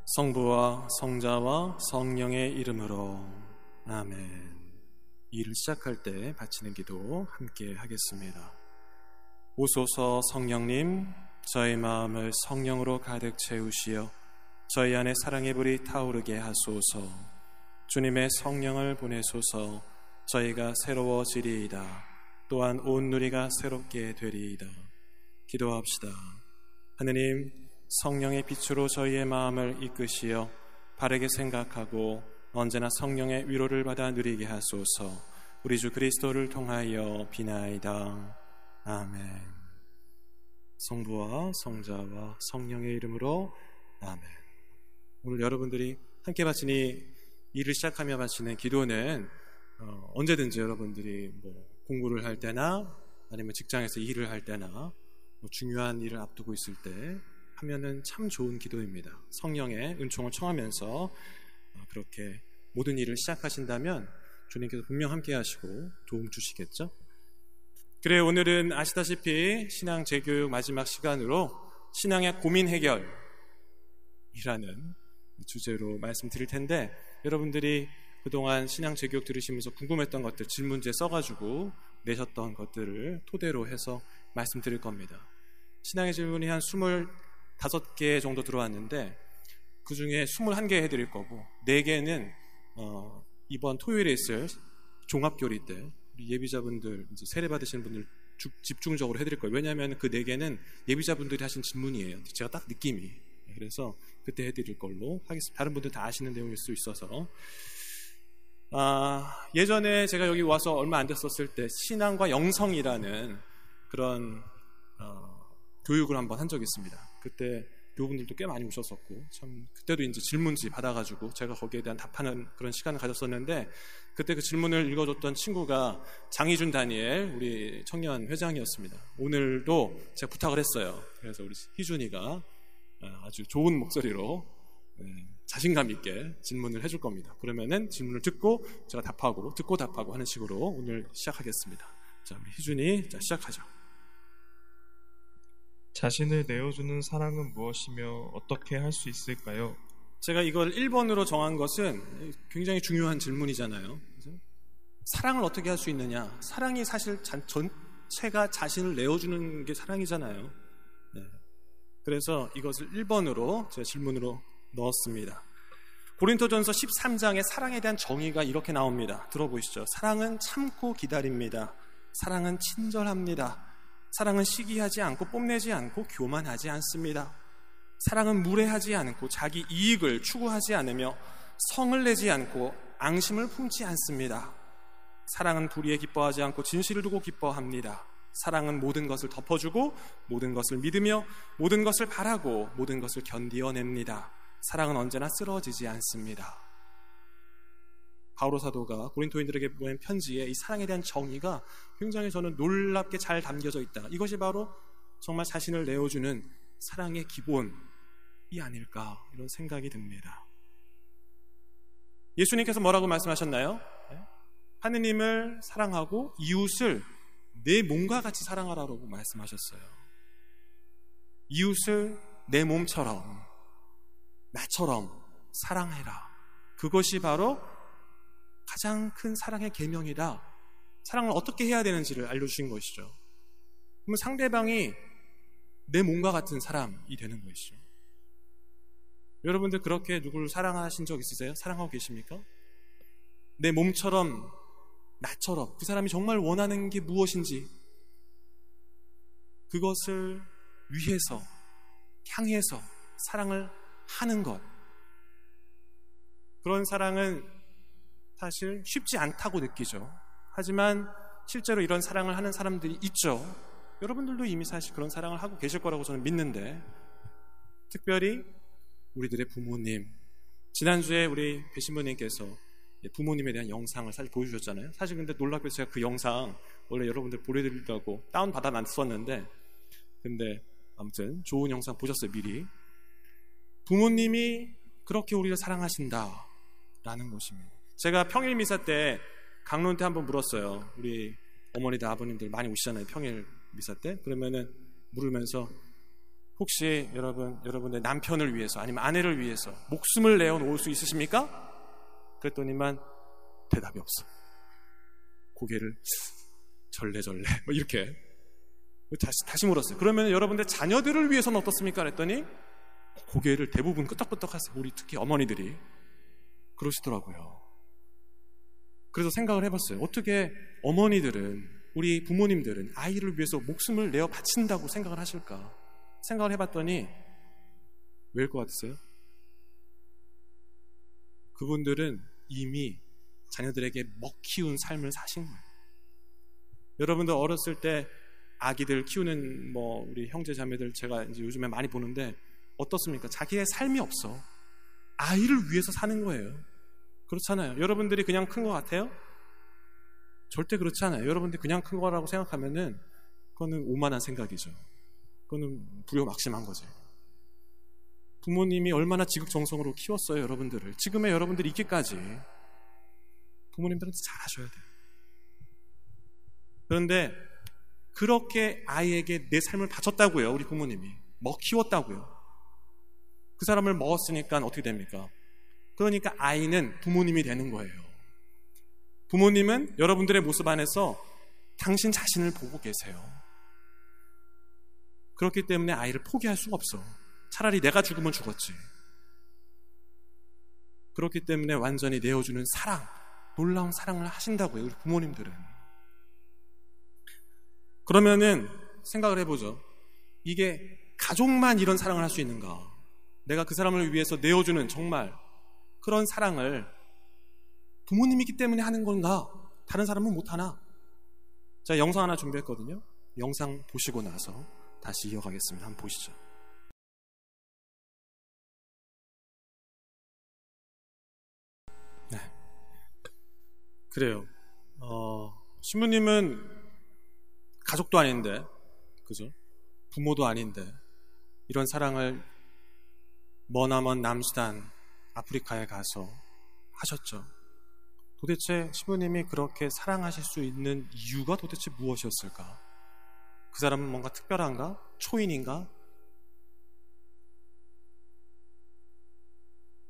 성부와 성자와 성령의 이름으로 아멘. 일을 시작할 때 바치는 기도 함께 하겠습니다. 오소서 성령님, 저희 마음을 성령으로 가득 채우시어 저희 안에 사랑의 불이 타오르게 하소서. 주님의 성령을 보내소서. 저희가 새로워지리이다. 또한 온 누리가 새롭게 되리이다. 기도합시다. 하느님, 성령의 빛으로 저희의 마음을 이끄시어 바르게 생각하고 언제나 성령의 위로를 받아 누리게 하소서. 우리 주 그리스도를 통하여 비나이다. 아멘. 성부와 성자와 성령의 이름으로 아멘. 오늘 여러분들이 함께 바치니 일을 시작하며 바치는 기도는 언제든지 여러분들이 공부를 할 때나 아니면 직장에서 일을 할 때나 중요한 일을 앞두고 있을 때 하면은 참 좋은 기도입니다. 성령의 은총을 청하면서 그렇게 모든 일을 시작하신다면 주님께서 분명 함께 하시고 도움 주시겠죠? 그래, 오늘은 아시다시피 신앙 재교육 마지막 시간으로 신앙의 고민 해결이라는 주제로 말씀드릴 텐데, 여러분들이 그동안 신앙 재교육 들으시면서 궁금했던 것들 질문지에 써가지고 내셨던 것들을 토대로 해서 말씀드릴 겁니다. 신앙의 질문이 한 25개 정도 들어왔는데 그 중에 21개 해드릴 거고 4개는 이번 토요일에 있을 종합교리 때 우리 예비자분들, 이제 세례 받으시는 분들 집중적으로 해드릴 거예요. 왜냐하면 그 4개는 예비자분들이 하신 질문이에요. 제가 딱 느낌이. 그래서 그때 해드릴 걸로 하겠습니다. 다른 분들 다 아시는 내용일 수 있어서. 예전에 제가 여기 와서 얼마 안 됐었을 때 신앙과 영성이라는 그런 교육을 한번 한 적이 있습니다. 그때 교우분들도 꽤 많이 오셨었고, 참 그때도 이제 질문지 받아가지고 제가 거기에 대한 답하는 그런 시간을 가졌었는데, 그때 그 질문을 읽어줬던 친구가 장희준 다니엘 우리 청년 회장이었습니다. 오늘도 제가 부탁을 했어요. 그래서 우리 희준이가 아주 좋은 목소리로 자신감 있게 질문을 해줄 겁니다. 그러면은 질문을 듣고 제가 답하고 듣고 답하고 하는 식으로 오늘 시작하겠습니다. 자, 우리 희준이 시작하죠. 자신을 내어주는 사랑은 무엇이며 어떻게 할 수 있을까요? 제가 이걸 1번으로 정한 것은 굉장히 중요한 질문이잖아요. 그죠? 사랑을 어떻게 할 수 있느냐? 사랑이 사실 전체가 자신을 내어주는 게 사랑이잖아요. 네. 그래서 이것을 1번으로 제가 질문으로 넣었습니다. 고린토전서 13장에 사랑에 대한 정의가 이렇게 나옵니다. 들어보시죠. 사랑은 참고 기다립니다. 사랑은 친절합니다. 사랑은 시기하지 않고 뽐내지 않고 교만하지 않습니다. 사랑은 무례하지 않고 자기 이익을 추구하지 않으며 성을 내지 않고 앙심을 품지 않습니다. 사랑은 불의에 기뻐하지 않고 진실을 두고 기뻐합니다. 사랑은 모든 것을 덮어주고 모든 것을 믿으며 모든 것을 바라고 모든 것을 견디어냅니다. 사랑은 언제나 쓰러지지 않습니다. 바오로 사도가 고린토인들에게 보낸 편지에 이 사랑에 대한 정의가 굉장히 저는 놀랍게 잘 담겨져 있다. 이것이 바로 정말 자신을 내어주는 사랑의 기본이 아닐까, 이런 생각이 듭니다. 예수님께서 뭐라고 말씀하셨나요? 하느님을 사랑하고 이웃을 내 몸과 같이 사랑하라고 말씀하셨어요. 이웃을 내 몸처럼, 나처럼 사랑해라. 그것이 바로 가장 큰 사랑의 계명이다. 사랑을 어떻게 해야 되는지를 알려주신 것이죠. 그러면 상대방이 내 몸과 같은 사람이 되는 것이죠. 여러분들 그렇게 누구를 사랑하신 적 있으세요? 사랑하고 계십니까? 내 몸처럼, 나처럼 그 사람이 정말 원하는 게 무엇인지 그것을 위해서, 향해서 사랑을 하는 것, 그런 사랑은 사실 쉽지 않다고 느끼죠. 하지만 실제로 이런 사랑을 하는 사람들이 있죠. 여러분들도 이미 사실 그런 사랑을 하고 계실 거라고 저는 믿는데, 특별히 우리들의 부모님, 지난주에 우리 배신부님께서 부모님에 대한 영상을 사실 보여주셨잖아요. 사실 근데 놀랍게도 제가 그 영상 원래 여러분들 보내드리려고 다운받아 놨었는데, 근데 아무튼 좋은 영상 보셨어요, 미리. 부모님이 그렇게 우리를 사랑하신다라는 것입니다. 제가 평일 미사 때 강론한테 한번 물었어요. 우리 어머니들 아버님들 많이 오시잖아요, 평일 미사 때. 그러면은 물으면서 혹시 여러분의 남편을 위해서 아니면 아내를 위해서 목숨을 내어놓을 수 있으십니까? 그랬더니만 대답이 없어. 고개를 절레절레 뭐 이렇게 다시 물었어요. 그러면 여러분들 자녀들을 위해서는 어떻습니까? 그랬더니 고개를 대부분 끄덕끄덕 하세요. 우리 특히 어머니들이 그러시더라고요. 그래서 생각을 해봤어요. 어떻게 어머니들은, 우리 부모님들은 아이를 위해서 목숨을 내어 바친다고 생각을 하실까? 생각을 해봤더니 왜일 것 같으세요? 그분들은 이미 자녀들에게 먹히운 삶을 사신 거예요. 여러분들 어렸을 때 아기들 키우는 우리 형제 자매들 제가 이제 요즘에 많이 보는데 어떻습니까? 자기의 삶이 없어. 아이를 위해서 사는 거예요. 그렇잖아요. 여러분들이 그냥 큰 것 같아요? 절대 그렇지 않아요. 여러분들이 그냥 큰 거라고 생각하면은 그거는 오만한 생각이죠. 그거는 불효막심한 거지. 부모님이 얼마나 지극정성으로 키웠어요, 여러분들을. 지금의 여러분들이 있기까지 부모님들한테 잘하셔야 돼요. 그런데 그렇게 아이에게 내 삶을 바쳤다고요, 우리 부모님이. 키웠다고요. 그 사람을 먹었으니까 어떻게 됩니까? 그러니까 아이는 부모님이 되는 거예요. 부모님은 여러분들의 모습 안에서 당신 자신을 보고 계세요. 그렇기 때문에 아이를 포기할 수가 없어. 차라리 내가 죽으면 죽었지. 그렇기 때문에 완전히 내어주는 사랑, 놀라운 사랑을 하신다고요, 우리 부모님들은. 그러면은 생각을 해보죠. 이게 가족만 이런 사랑을 할 수 있는가? 내가 그 사람을 위해서 내어주는 정말 그런 사랑을 부모님이기 때문에 하는 건가? 다른 사람은 못하나? 자, 영상 하나 준비했거든요. 영상 보시고 나서 다시 이어가겠습니다. 한번 보시죠. 네, 그래요. 신부님은 가족도 아닌데, 그죠? 부모도 아닌데 이런 사랑을 머나먼 남수단 아프리카에 가서 하셨죠. 도대체 신부님이 그렇게 사랑하실 수 있는 이유가 도대체 무엇이었을까? 그 사람은 뭔가 특별한가? 초인인가?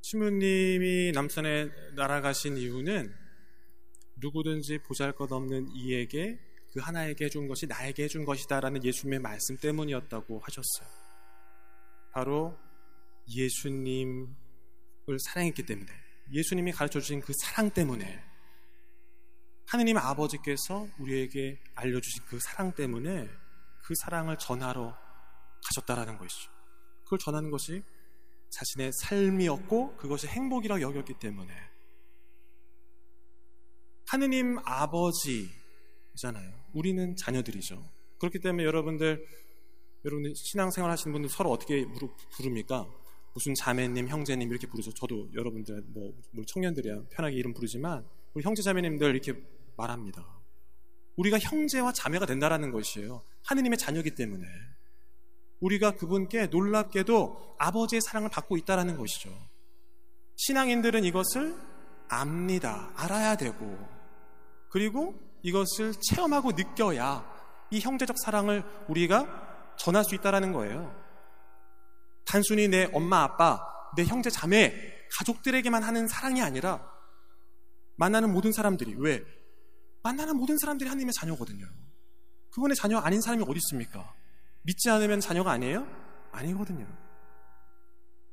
신부님이 남산에 날아가신 이유는 누구든지 보잘것없는 이에게 그 하나에게 해준 것이 나에게 해준 것이다 라는 예수님의 말씀 때문이었다고 하셨어요. 바로 예수님을 사랑했기 때문에, 예수님이 가르쳐주신 그 사랑 때문에, 하느님 아버지께서 우리에게 알려주신 그 사랑 때문에 그 사랑을 전하러 가셨다라는 것이죠. 그걸 전하는 것이 자신의 삶이었고 그것이 행복이라고 여겼기 때문에. 하느님 아버지잖아요. 우리는 자녀들이죠. 그렇기 때문에 여러분들 신앙생활 하시는 분들 서로 어떻게 부릅니까? 무슨 자매님, 형제님 이렇게 부르죠. 저도 여러분들 우리 청년들이야 편하게 이름 부르지만 우리 형제 자매님들 이렇게 말합니다. 우리가 형제와 자매가 된다라는 것이에요. 하느님의 자녀이기 때문에 우리가 그분께 놀랍게도 아버지의 사랑을 받고 있다라는 것이죠. 신앙인들은 이것을 압니다. 알아야 되고, 그리고 이것을 체험하고 느껴야 이 형제적 사랑을 우리가 전할 수 있다라는 거예요. 단순히 내 엄마, 아빠, 내 형제, 자매, 가족들에게만 하는 사랑이 아니라 만나는 모든 사람들이, 왜? 만나는 모든 사람들이 하느님의 자녀거든요. 그분의 자녀 아닌 사람이 어디 있습니까? 믿지 않으면 자녀가 아니에요? 아니거든요.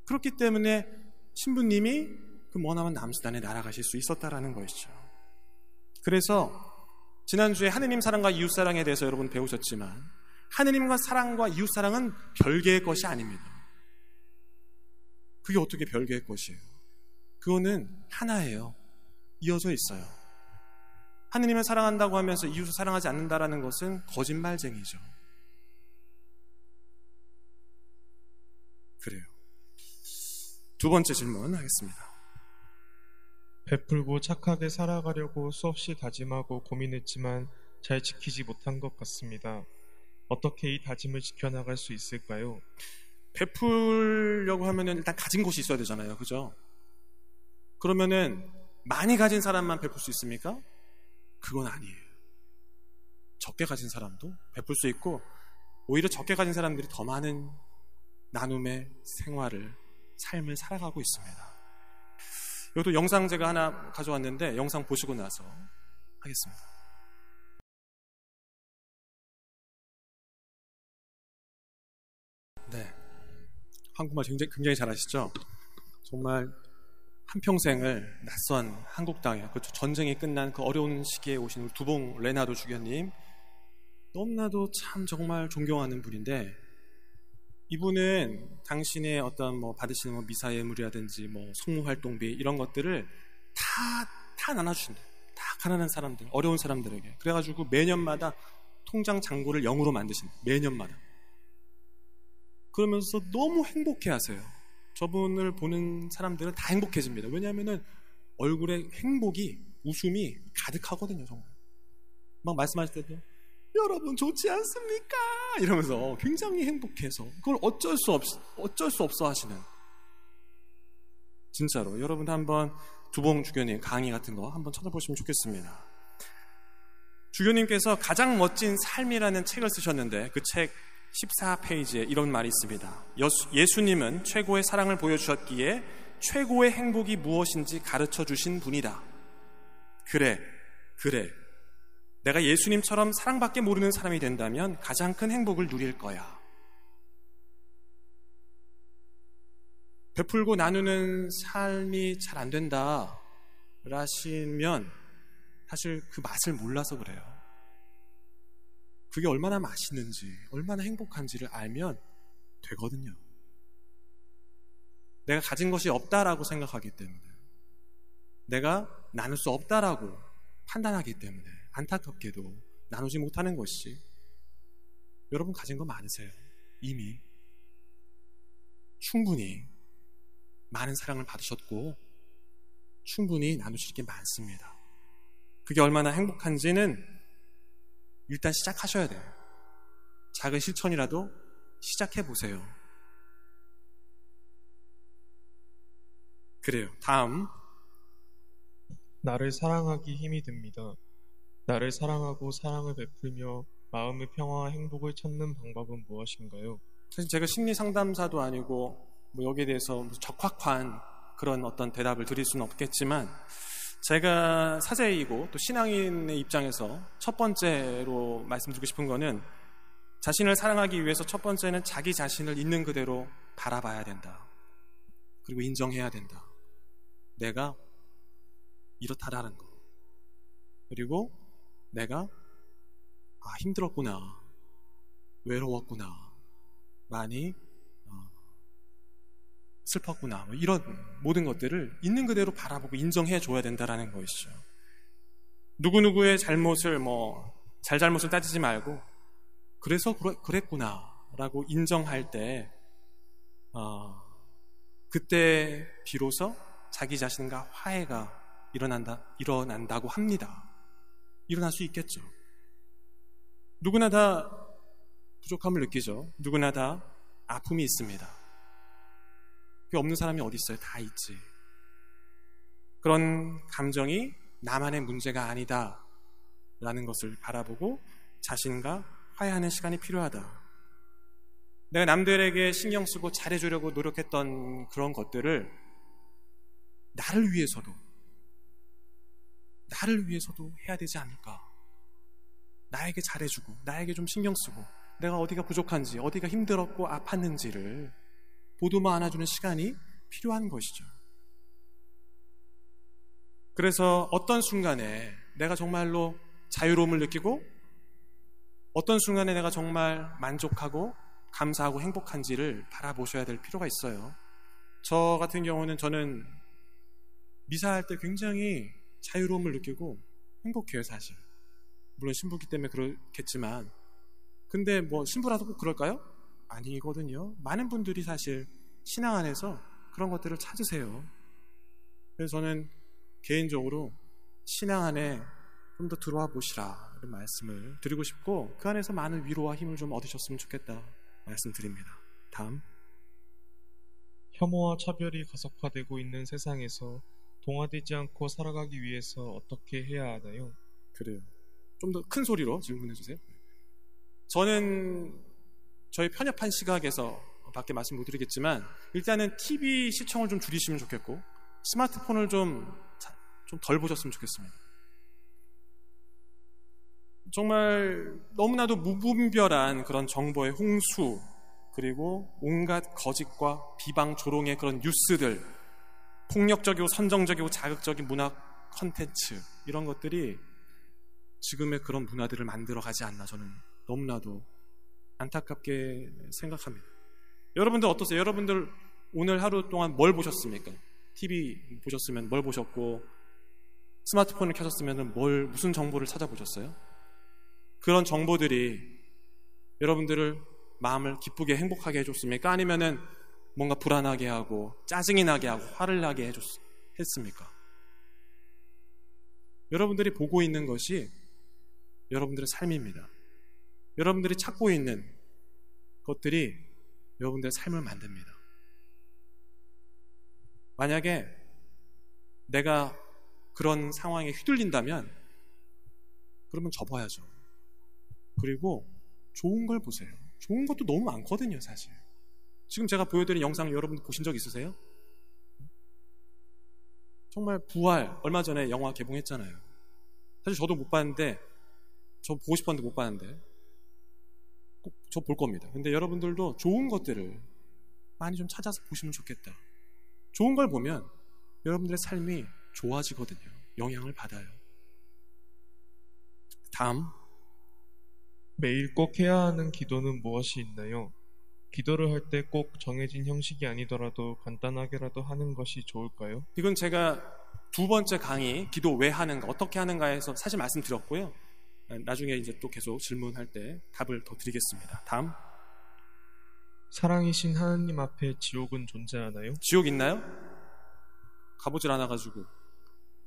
그렇기 때문에 신부님이 그 머나먼 남수단에 날아가실 수 있었다라는 것이죠. 그래서 지난주에 하느님 사랑과 이웃 사랑에 대해서 여러분 배우셨지만 하느님과 사랑과 이웃 사랑은 별개의 것이 아닙니다. 그게 어떻게 별개의 것이에요? 그거는 하나예요. 이어져 있어요. 하느님을 사랑한다고 하면서 이웃을 사랑하지 않는다라는 것은 거짓말쟁이죠. 그래요. 두 번째 질문 하겠습니다. 베풀고 착하게 살아가려고 수없이 다짐하고 고민했지만 잘 지키지 못한 것 같습니다. 어떻게 이 다짐을 지켜나갈 수 있을까요? 베풀려고 하면은 일단 가진 것이 있어야 되잖아요. 그죠? 그러면은 많이 가진 사람만 베풀 수 있습니까? 그건 아니에요. 적게 가진 사람도 베풀 수 있고, 오히려 적게 가진 사람들이 더 많은 나눔의 삶을 살아가고 있습니다. 이것도 영상 제가 하나 가져왔는데 영상 보시고 나서 하겠습니다. 네, 한국말 굉장히 잘하시죠? 정말 한평생을 낯선 한국 땅에, 그렇죠, 전쟁이 끝난 그 어려운 시기에 오신 우리 두봉 레나도 주교님, 너무나도 참 정말 존경하는 분인데, 이분은 당신의 어떤 받으시는 미사 예물이라든지 성무 활동비 이런 것들을 다 나눠주신대요. 다 가난한 사람들, 어려운 사람들에게. 그래가지고 매년마다 통장 잔고를 0으로 만드신대요. 매년마다. 그러면서 너무 행복해하세요. 저분을 보는 사람들은 다 행복해집니다. 왜냐하면은 얼굴에 행복이, 웃음이 가득하거든요. 정말 막 말씀하실 때도 여러분 좋지 않습니까? 이러면서 굉장히 행복해서 그걸 어쩔 수 없어 하시는, 진짜로 여러분 한번 두봉 주교님 강의 같은 거 한번 찾아보시면 좋겠습니다. 주교님께서 가장 멋진 삶이라는 책을 쓰셨는데 그 책 14페이지에 이런 말이 있습니다. 예수님은 최고의 사랑을 보여주셨기에 최고의 행복이 무엇인지 가르쳐 주신 분이다. 그래. 내가 예수님처럼 사랑밖에 모르는 사람이 된다면 가장 큰 행복을 누릴 거야. 베풀고 나누는 삶이 잘 안 된다 라시면 사실 그 맛을 몰라서 그래요. 그게 얼마나 맛있는지, 얼마나 행복한지를 알면 되거든요. 내가 가진 것이 없다라고 생각하기 때문에, 내가 나눌 수 없다라고 판단하기 때문에 안타깝게도 나누지 못하는 것이, 여러분 가진 거 많으세요. 이미 충분히 많은 사랑을 받으셨고 충분히 나누실 게 많습니다. 그게 얼마나 행복한지는 일단 시작하셔야 돼요. 작은 실천이라도 시작해보세요. 그래요. 다음. 나를 사랑하기 힘이 듭니다. 나를 사랑하고 사랑을 베풀며 마음의 평화와 행복을 찾는 방법은 무엇인가요? 사실 제가 심리 상담사도 아니고 여기에 대해서 적확한 그런 어떤 대답을 드릴 수는 없겠지만, 제가 사제이고 또 신앙인의 입장에서 첫 번째로 말씀드리고 싶은 거는, 자신을 사랑하기 위해서 첫 번째는 자기 자신을 있는 그대로 바라봐야 된다. 그리고 인정해야 된다. 내가 이렇다라는 거. 그리고 내가 힘들었구나, 외로웠구나, 많이 슬펐구나, 이런 모든 것들을 있는 그대로 바라보고 인정해 줘야 된다라는 것이죠. 누구누구의 잘못을 잘잘못을 따지지 말고 그래서 그랬구나 라고 인정할 때 그때 비로소 자기 자신과 화해가 일어난다고 합니다. 일어날 수 있겠죠. 누구나 다 부족함을 느끼죠. 누구나 다 아픔이 있습니다. 그게 없는 사람이 어디 있어요? 다 있지. 그런 감정이 나만의 문제가 아니다 라는 것을 바라보고 자신과 화해하는 시간이 필요하다. 내가 남들에게 신경 쓰고 잘해주려고 노력했던 그런 것들을 나를 위해서도 해야 되지 않을까. 나에게 잘해주고 나에게 좀 신경 쓰고 내가 어디가 부족한지, 어디가 힘들었고 아팠는지를 보듬어 안아주는 시간이 필요한 것이죠. 그래서 어떤 순간에 내가 정말로 자유로움을 느끼고 어떤 순간에 내가 정말 만족하고 감사하고 행복한지를 바라보셔야 될 필요가 있어요. 저 같은 경우는 저는 미사할 때 굉장히 자유로움을 느끼고 행복해요, 사실. 물론 신부기 때문에 그렇겠지만, 근데 신부라도 꼭 그럴까요? 아니거든요. 많은 분들이 사실 신앙 안에서 그런 것들을 찾으세요. 그래서 저는 개인적으로 신앙 안에 좀 더 들어와 보시라 이런 말씀을 드리고 싶고, 그 안에서 많은 위로와 힘을 좀 얻으셨으면 좋겠다 말씀드립니다. 다음. 혐오와 차별이 가속화되고 있는 세상에서 동화되지 않고 살아가기 위해서 어떻게 해야 하나요? 그래요. 좀 더 큰 소리로 질문해 주세요. 저는 저희 편협한 시각에서 밖에 말씀 못 드리겠지만 일단은 TV 시청을 좀 줄이시면 좋겠고 스마트폰을 좀 덜 보셨으면 좋겠습니다. 정말 너무나도 무분별한 그런 정보의 홍수, 그리고 온갖 거짓과 비방 조롱의 그런 뉴스들, 폭력적이고 선정적이고 자극적인 문화 컨텐츠, 이런 것들이 지금의 그런 문화들을 만들어가지 않나 저는 너무나도 안타깝게 생각합니다. 여러분들 어떠세요? 여러분들 오늘 하루 동안 뭘 보셨습니까? TV 보셨으면 뭘 보셨고, 스마트폰을 켜셨으면 무슨 정보를 찾아보셨어요? 그런 정보들이 여러분들을 마음을 기쁘게 행복하게 해줬습니까? 아니면은 뭔가 불안하게 하고 짜증이 나게 하고 화를 나게 했습니까? 여러분들이 보고 있는 것이 여러분들의 삶입니다. 여러분들이 찾고 있는 것들이 여러분들의 삶을 만듭니다. 만약에 내가 그런 상황에 휘둘린다면 그러면 접어야죠. 그리고 좋은 걸 보세요. 좋은 것도 너무 많거든요, 사실. 지금 제가 보여드린 영상 여러분들 보신 적 있으세요? 정말 부활, 얼마 전에 영화 개봉했잖아요. 사실 저도 못 봤는데, 저 보고 싶었는데 못 봤는데 꼭 저 볼 겁니다. 근데 여러분들도 좋은 것들을 많이 좀 찾아서 보시면 좋겠다. 좋은 걸 보면 여러분들의 삶이 좋아지거든요. 영향을 받아요. 다음, 매일 꼭 해야 하는 기도는 무엇이 있나요? 기도를 할 때 꼭 정해진 형식이 아니더라도 간단하게라도 하는 것이 좋을까요? 이건 제가 두 번째 강의 기도 왜 하는가, 어떻게 하는가에서 사실 말씀드렸고요. 나중에 이제 또 계속 질문할 때 답을 더 드리겠습니다. 다음, 사랑이신 하나님 앞에 지옥은 존재하나요? 지옥 있나요? 가보질 않아가지고.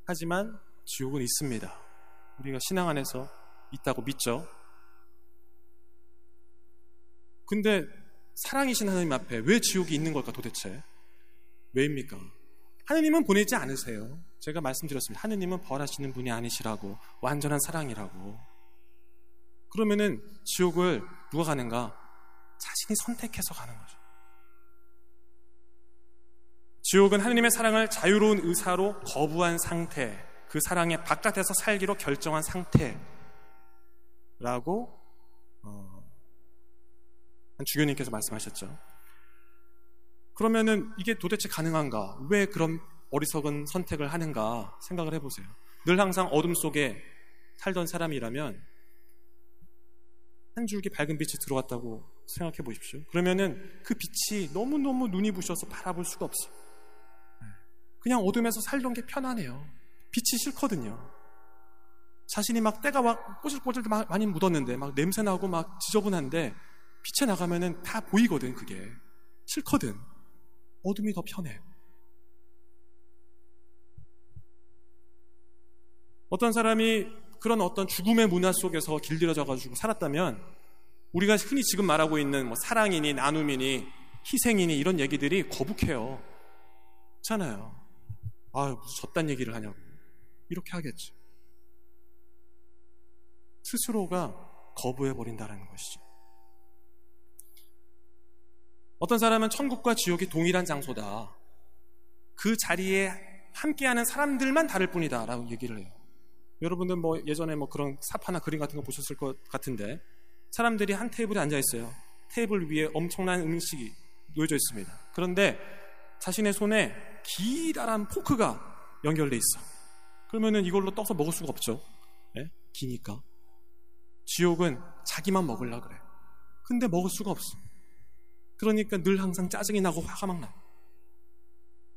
하지만 지옥은 있습니다. 우리가 신앙 안에서 있다고 믿죠. 근데 사랑이신 하나님 앞에 왜 지옥이 있는 걸까 도대체? 왜입니까? 하느님은 보내지 않으세요. 제가 말씀드렸습니다. 하느님은 벌하시는 분이 아니시라고, 완전한 사랑이라고. 그러면은 지옥을 누가 가는가? 자신이 선택해서 가는 거죠. 지옥은 하느님의 사랑을 자유로운 의사로 거부한 상태, 그 사랑의 바깥에서 살기로 결정한 상태라고 한 주교님께서 말씀하셨죠. 그러면은 이게 도대체 가능한가? 왜 그런 어리석은 선택을 하는가 생각을 해보세요. 늘 항상 어둠 속에 살던 사람이라면 한 줄기 밝은 빛이 들어왔다고 생각해 보십시오. 그러면은 그 빛이 너무너무 눈이 부셔서 바라볼 수가 없어. 그냥 어둠에서 살던 게 편하네요. 빛이 싫거든요. 자신이 막 때가 막 꼬질꼬질 많이 묻었는데 막 냄새나고 막 지저분한데 빛에 나가면은 다 보이거든. 그게 싫거든. 어둠이 더 편해. 어떤 사람이 그런 어떤 죽음의 문화 속에서 길들여져가지고 살았다면 우리가 흔히 지금 말하고 있는 뭐 사랑이니 나눔이니 희생이니 이런 얘기들이 거북해요. 그렇잖아요. 아유, 무슨 저딴 얘기를 하냐고 이렇게 하겠죠. 스스로가 거부해버린다는 것이죠. 어떤 사람은 천국과 지옥이 동일한 장소다. 그 자리에 함께하는 사람들만 다를 뿐이다 라고 얘기를 해요. 여러분들 뭐 예전에 뭐 그런 사파나 그림 같은 거 보셨을 것 같은데 사람들이 한 테이블에 앉아 있어요. 테이블 위에 엄청난 음식이 놓여져 있습니다. 그런데 자신의 손에 기다란 포크가 연결돼 있어. 그러면은 이걸로 떠서 먹을 수가 없죠. 네? 기니까. 지옥은 자기만 먹으려 그래. 근데 먹을 수가 없어. 그러니까 늘 항상 짜증이 나고 화가 막 나.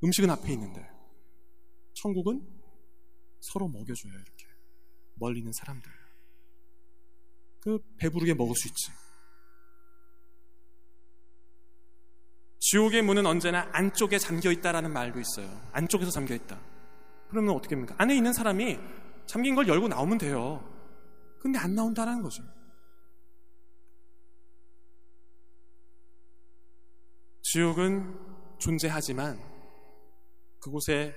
음식은 앞에 있는데 천국은 서로 먹여줘요. 이렇게 멀리 있는 사람들 그 배부르게 먹을 수 있지. 지옥의 문은 언제나 안쪽에 잠겨있다라는 말도 있어요. 안쪽에서 잠겨있다. 그러면 어떻게 합니까? 안에 있는 사람이 잠긴 걸 열고 나오면 돼요. 근데 안 나온다라는 거죠. 지옥은 존재하지만 그곳에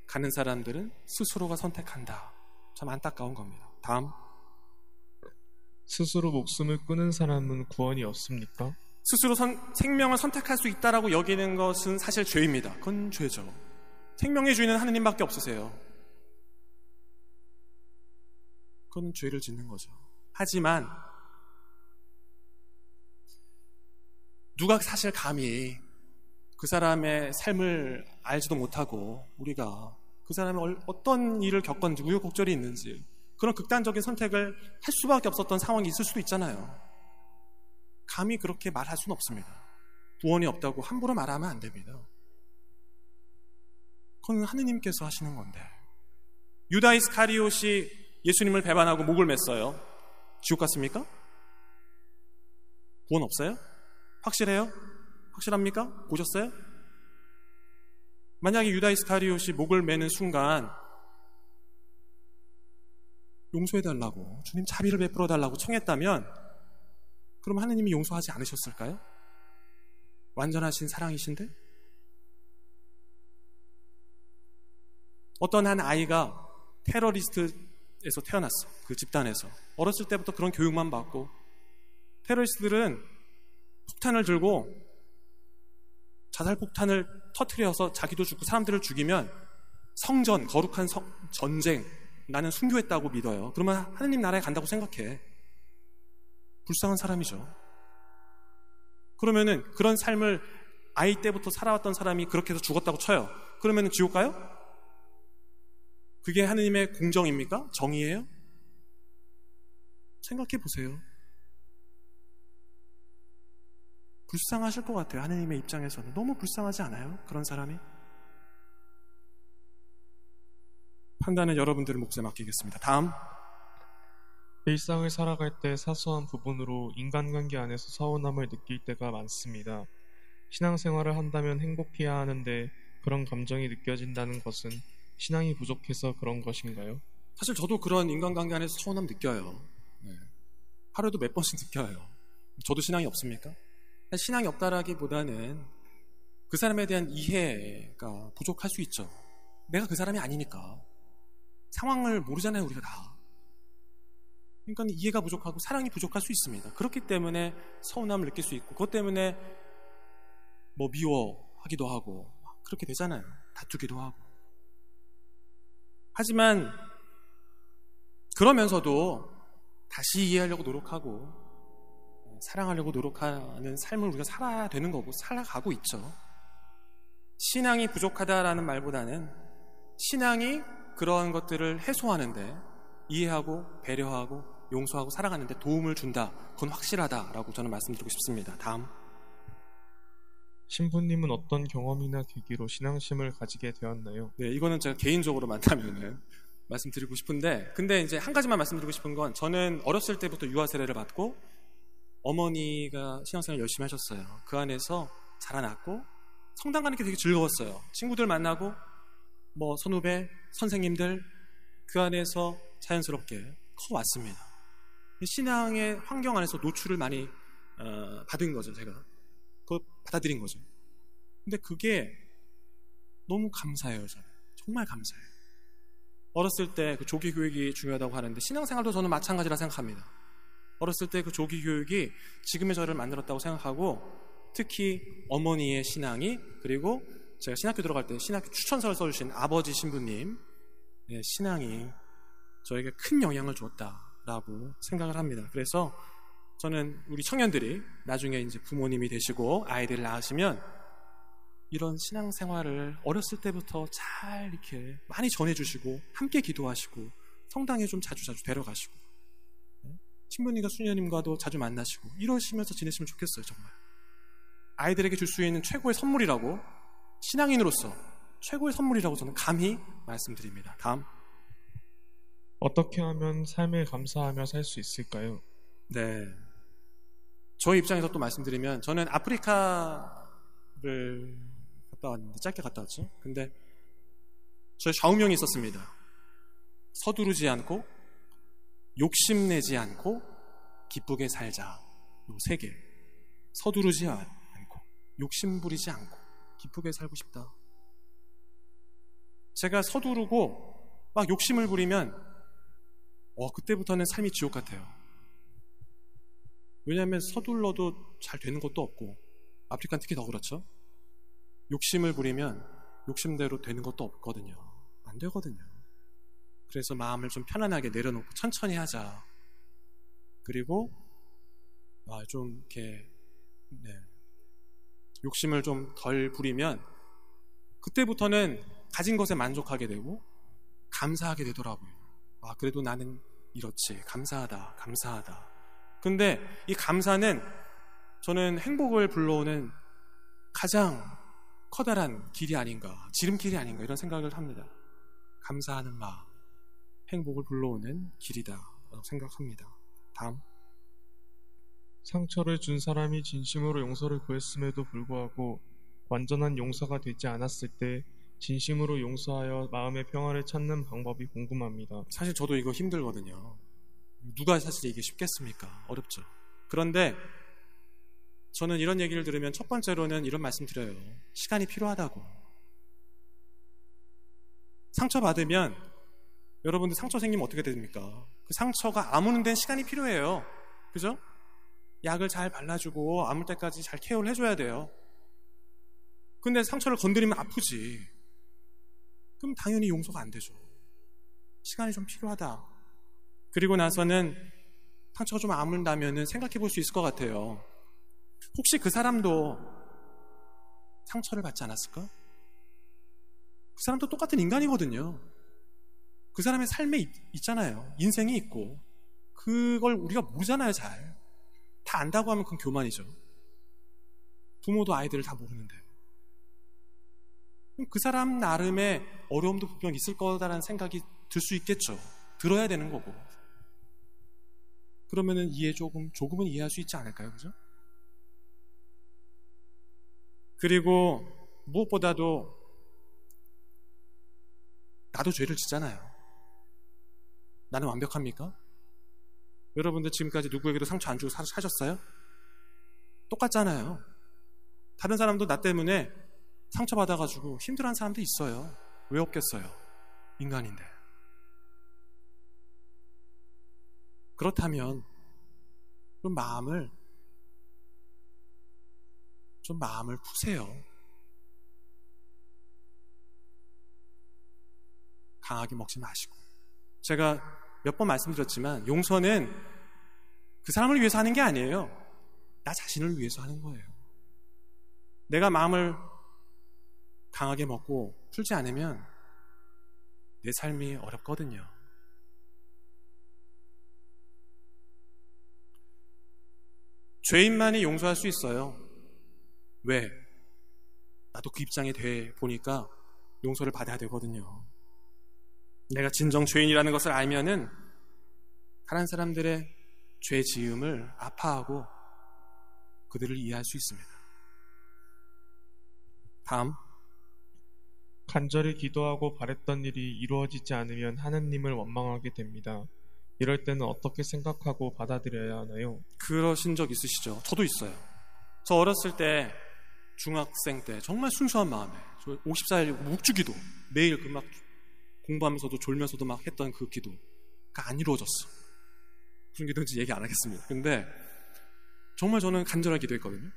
가는 사람들은 스스로가 선택한다. 참 안타까운 겁니다. 다음, 스스로 목숨을 끊은 사람은 구원이 없습니까? 스스로 생명을 선택할 수 있다라고 여기는 것은 사실 죄입니다. 그건 죄죠. 생명의 주인은 하느님밖에 없으세요. 그건 죄를 짓는 거죠. 하지만 누가 사실 감히 그 사람의 삶을 알지도 못하고 우리가 그 사람이 어떤 일을 겪었는지 우여곡절이 있는지 그런 극단적인 선택을 할 수밖에 없었던 상황이 있을 수도 있잖아요. 감히 그렇게 말할 수는 없습니다. 구원이 없다고 함부로 말하면 안 됩니다. 그건 하느님께서 하시는 건데 유다 이스카리옷이 예수님을 배반하고 목을 맸어요. 지옥 갔습니까? 구원 없어요? 확실해요? 확실합니까? 보셨어요? 만약에 유다 이스카리옷이 목을 매는 순간 용서해달라고 주님 자비를 베풀어달라고 청했다면 그럼 하느님이 용서하지 않으셨을까요? 완전하신 사랑이신데? 어떤 한 아이가 테러리스트에서 태어났어. 그 집단에서. 어렸을 때부터 그런 교육만 받고 테러리스트들은 폭탄을 들고 자살폭탄을 터뜨려서 자기도 죽고 사람들을 죽이면 성전, 거룩한 전쟁, 나는 순교했다고 믿어요. 그러면 하느님 나라에 간다고 생각해. 불쌍한 사람이죠. 그러면은 그런 삶을 아이 때부터 살아왔던 사람이 그렇게 해서 죽었다고 쳐요. 그러면은 지옥 가요? 그게 하느님의 공정입니까? 정의예요? 생각해 보세요. 불쌍하실 것 같아요. 하느님의 입장에서는. 너무 불쌍하지 않아요? 그런 사람이? 판단은 여러분들의 몫에 맡기겠습니다. 다음. 일상을 살아갈 때 사소한 부분으로 인간관계 안에서 서운함을 느낄 때가 많습니다. 신앙생활을 한다면 행복해야 하는데 그런 감정이 느껴진다는 것은 신앙이 부족해서 그런 것인가요? 사실 저도 그런 인간관계 안에서 서운함 느껴요. 하루에도 몇 번씩 느껴요. 저도 신앙이 없습니까? 신앙이 없다라기보다는 그 사람에 대한 이해가 부족할 수 있죠. 내가 그 사람이 아니니까. 상황을 모르잖아요, 우리가 다. 그러니까 이해가 부족하고 사랑이 부족할 수 있습니다. 그렇기 때문에 서운함을 느낄 수 있고 그것 때문에 뭐 미워하기도 하고 그렇게 되잖아요. 다투기도 하고. 하지만 그러면서도 다시 이해하려고 노력하고 사랑하려고 노력하는 삶을 우리가 살아야 되는 거고 살아가고 있죠. 신앙이 부족하다라는 말보다는 신앙이 그러한 것들을 해소하는데 이해하고 배려하고 용서하고 사랑하는데 도움을 준다. 그건 확실하다라고 저는 말씀드리고 싶습니다. 다음. 신부님은 어떤 경험이나 계기로 신앙심을 가지게 되었나요? 네, 이거는 제가 개인적으로 만나면은 말씀드리고 싶은데 근데 이제 한 가지만 말씀드리고 싶은 건 저는 어렸을 때부터 유아 세례를 받고 어머니가 신앙생활 열심히 하셨어요. 그 안에서 자라났고 성당 가는 게 되게 즐거웠어요. 친구들 만나고 뭐 선후배, 선생님들 그 안에서 자연스럽게 커왔습니다. 신앙의 환경 안에서 노출을 많이 받은 거죠. 제가 그걸 받아들인 거죠. 근데 그게 너무 감사해요. 저는 정말 감사해요. 어렸을 때 그 조기 교육이 중요하다고 하는데 신앙생활도 저는 마찬가지라 생각합니다. 어렸을 때 그 조기 교육이 지금의 저를 만들었다고 생각하고 특히 어머니의 신앙이 그리고 제가 신학교 들어갈 때 신학교 추천서를 써주신 아버지 신부님 신앙이 저에게 큰 영향을 줬다라고 생각을 합니다. 그래서 저는 우리 청년들이 나중에 이제 부모님이 되시고 아이들을 낳으시면 이런 신앙생활을 어렸을 때부터 잘 이렇게 많이 전해주시고 함께 기도하시고 성당에 좀 자주 데려가시고 신부님과 수녀님과도 자주 만나시고 이러시면서 지내시면 좋겠어요. 정말 아이들에게 줄 수 있는 최고의 선물이라고 신앙인으로서 최고의 선물이라고 저는 감히 말씀드립니다. 다음. 어떻게 하면 삶에 감사하며 살 수 있을까요? 네, 저의 입장에서 또 말씀드리면 저는 아프리카를 갔다 왔는데 짧게 갔다 왔죠. 근데 저의 좌우명이 있었습니다. 서두르지 않고 욕심내지 않고 기쁘게 살자. 요 세 개. 서두르지 않고 욕심부리지 않고 기쁘게 살고 싶다. 제가 서두르고 막 욕심을 부리면 그때부터는 삶이 지옥 같아요. 왜냐하면 서둘러도 잘 되는 것도 없고, 아프리카는 특히 더 그렇죠. 욕심을 부리면 욕심대로 되는 것도 없거든요. 안 되거든요. 그래서 마음을 좀 편안하게 내려놓고 천천히 하자. 그리고 좀 이렇게 욕심을 좀 덜 부리면 그때부터는 가진 것에 만족하게 되고 감사하게 되더라고요. 그래도 나는 이렇지. 감사하다. 감사하다. 근데 이 감사는 저는 행복을 불러오는 가장 커다란 길이 아닌가, 지름길이 아닌가 이런 생각을 합니다. 감사하는 마음, 행복을 불러오는 길이다 라고 생각합니다. 다음. 상처를 준 사람이 진심으로 용서를 구했음에도 불구하고 완전한 용서가 되지 않았을 때 진심으로 용서하여 마음의 평화를 찾는 방법이 궁금합니다. 사실 저도 이거 힘들거든요. 누가 사실 이게 쉽겠습니까? 어렵죠. 그런데 저는 이런 얘기를 들으면 첫 번째로는 이런 말씀 드려요. 시간이 필요하다고. 상처받으면 여러분들 상처 생기면 어떻게 됩니까? 그 상처가 아무는 데는 시간이 필요해요. 그죠? 약을 잘 발라주고 아물 때까지 잘 케어를 해줘야 돼요. 근데 상처를 건드리면 아프지. 그럼 당연히 용서가 안 되죠. 시간이 좀 필요하다. 그리고 나서는 상처가 좀 아물다면은 생각해 볼 수 있을 것 같아요. 혹시 그 사람도 상처를 받지 않았을까? 그 사람도 똑같은 인간이거든요. 그 사람의 삶에 있잖아요. 인생이 있고. 그걸 우리가 모르잖아요, 잘. 다 안다고 하면 그건 교만이죠. 부모도 아이들을 다 모르는데. 그 사람 나름의 어려움도 분명 있을 거다라는 생각이 들 수 있겠죠. 들어야 되는 거고. 그러면은 조금은 이해할 수 있지 않을까요? 그죠? 그리고 무엇보다도 나도 죄를 짓잖아요. 나는 완벽합니까? 여러분들 지금까지 누구에게도 상처 안 주고 사셨어요? 똑같잖아요. 다른 사람도 나 때문에 상처받아가지고 힘들어하는 사람도 있어요. 왜 없겠어요? 인간인데. 그렇다면 좀 마음을 푸세요. 강하게 먹지 마시고. 제가 몇 번 말씀드렸지만 용서는 그 사람을 위해서 하는 게 아니에요. 나 자신을 위해서 하는 거예요. 내가 마음을 강하게 먹고 풀지 않으면 내 삶이 어렵거든요. 죄인만이 용서할 수 있어요. 왜? 나도 그 입장에 돼 보니까 용서를 받아야 되거든요. 내가 진정 죄인이라는 것을 알면은 다른 사람들의 죄 지음을 아파하고 그들을 이해할 수 있습니다. 다음. 간절히 기도하고 바랬던 일이 이루어지지 않으면 하느님을 원망하게 됩니다. 이럴 때는 어떻게 생각하고 받아들여야 하나요? 그러신 적 있으시죠? 저도 있어요. 저 어렸을 때 중학생 때 정말 순수한 마음에 54일 묵주기도 매일 그 막 공부하면서도 졸면서도 막 했던 그 기도가 안 이루어졌어. 무슨 기도인지 얘기 안 하겠습니다. 근데 정말 저는 간절하게 기도했거든요.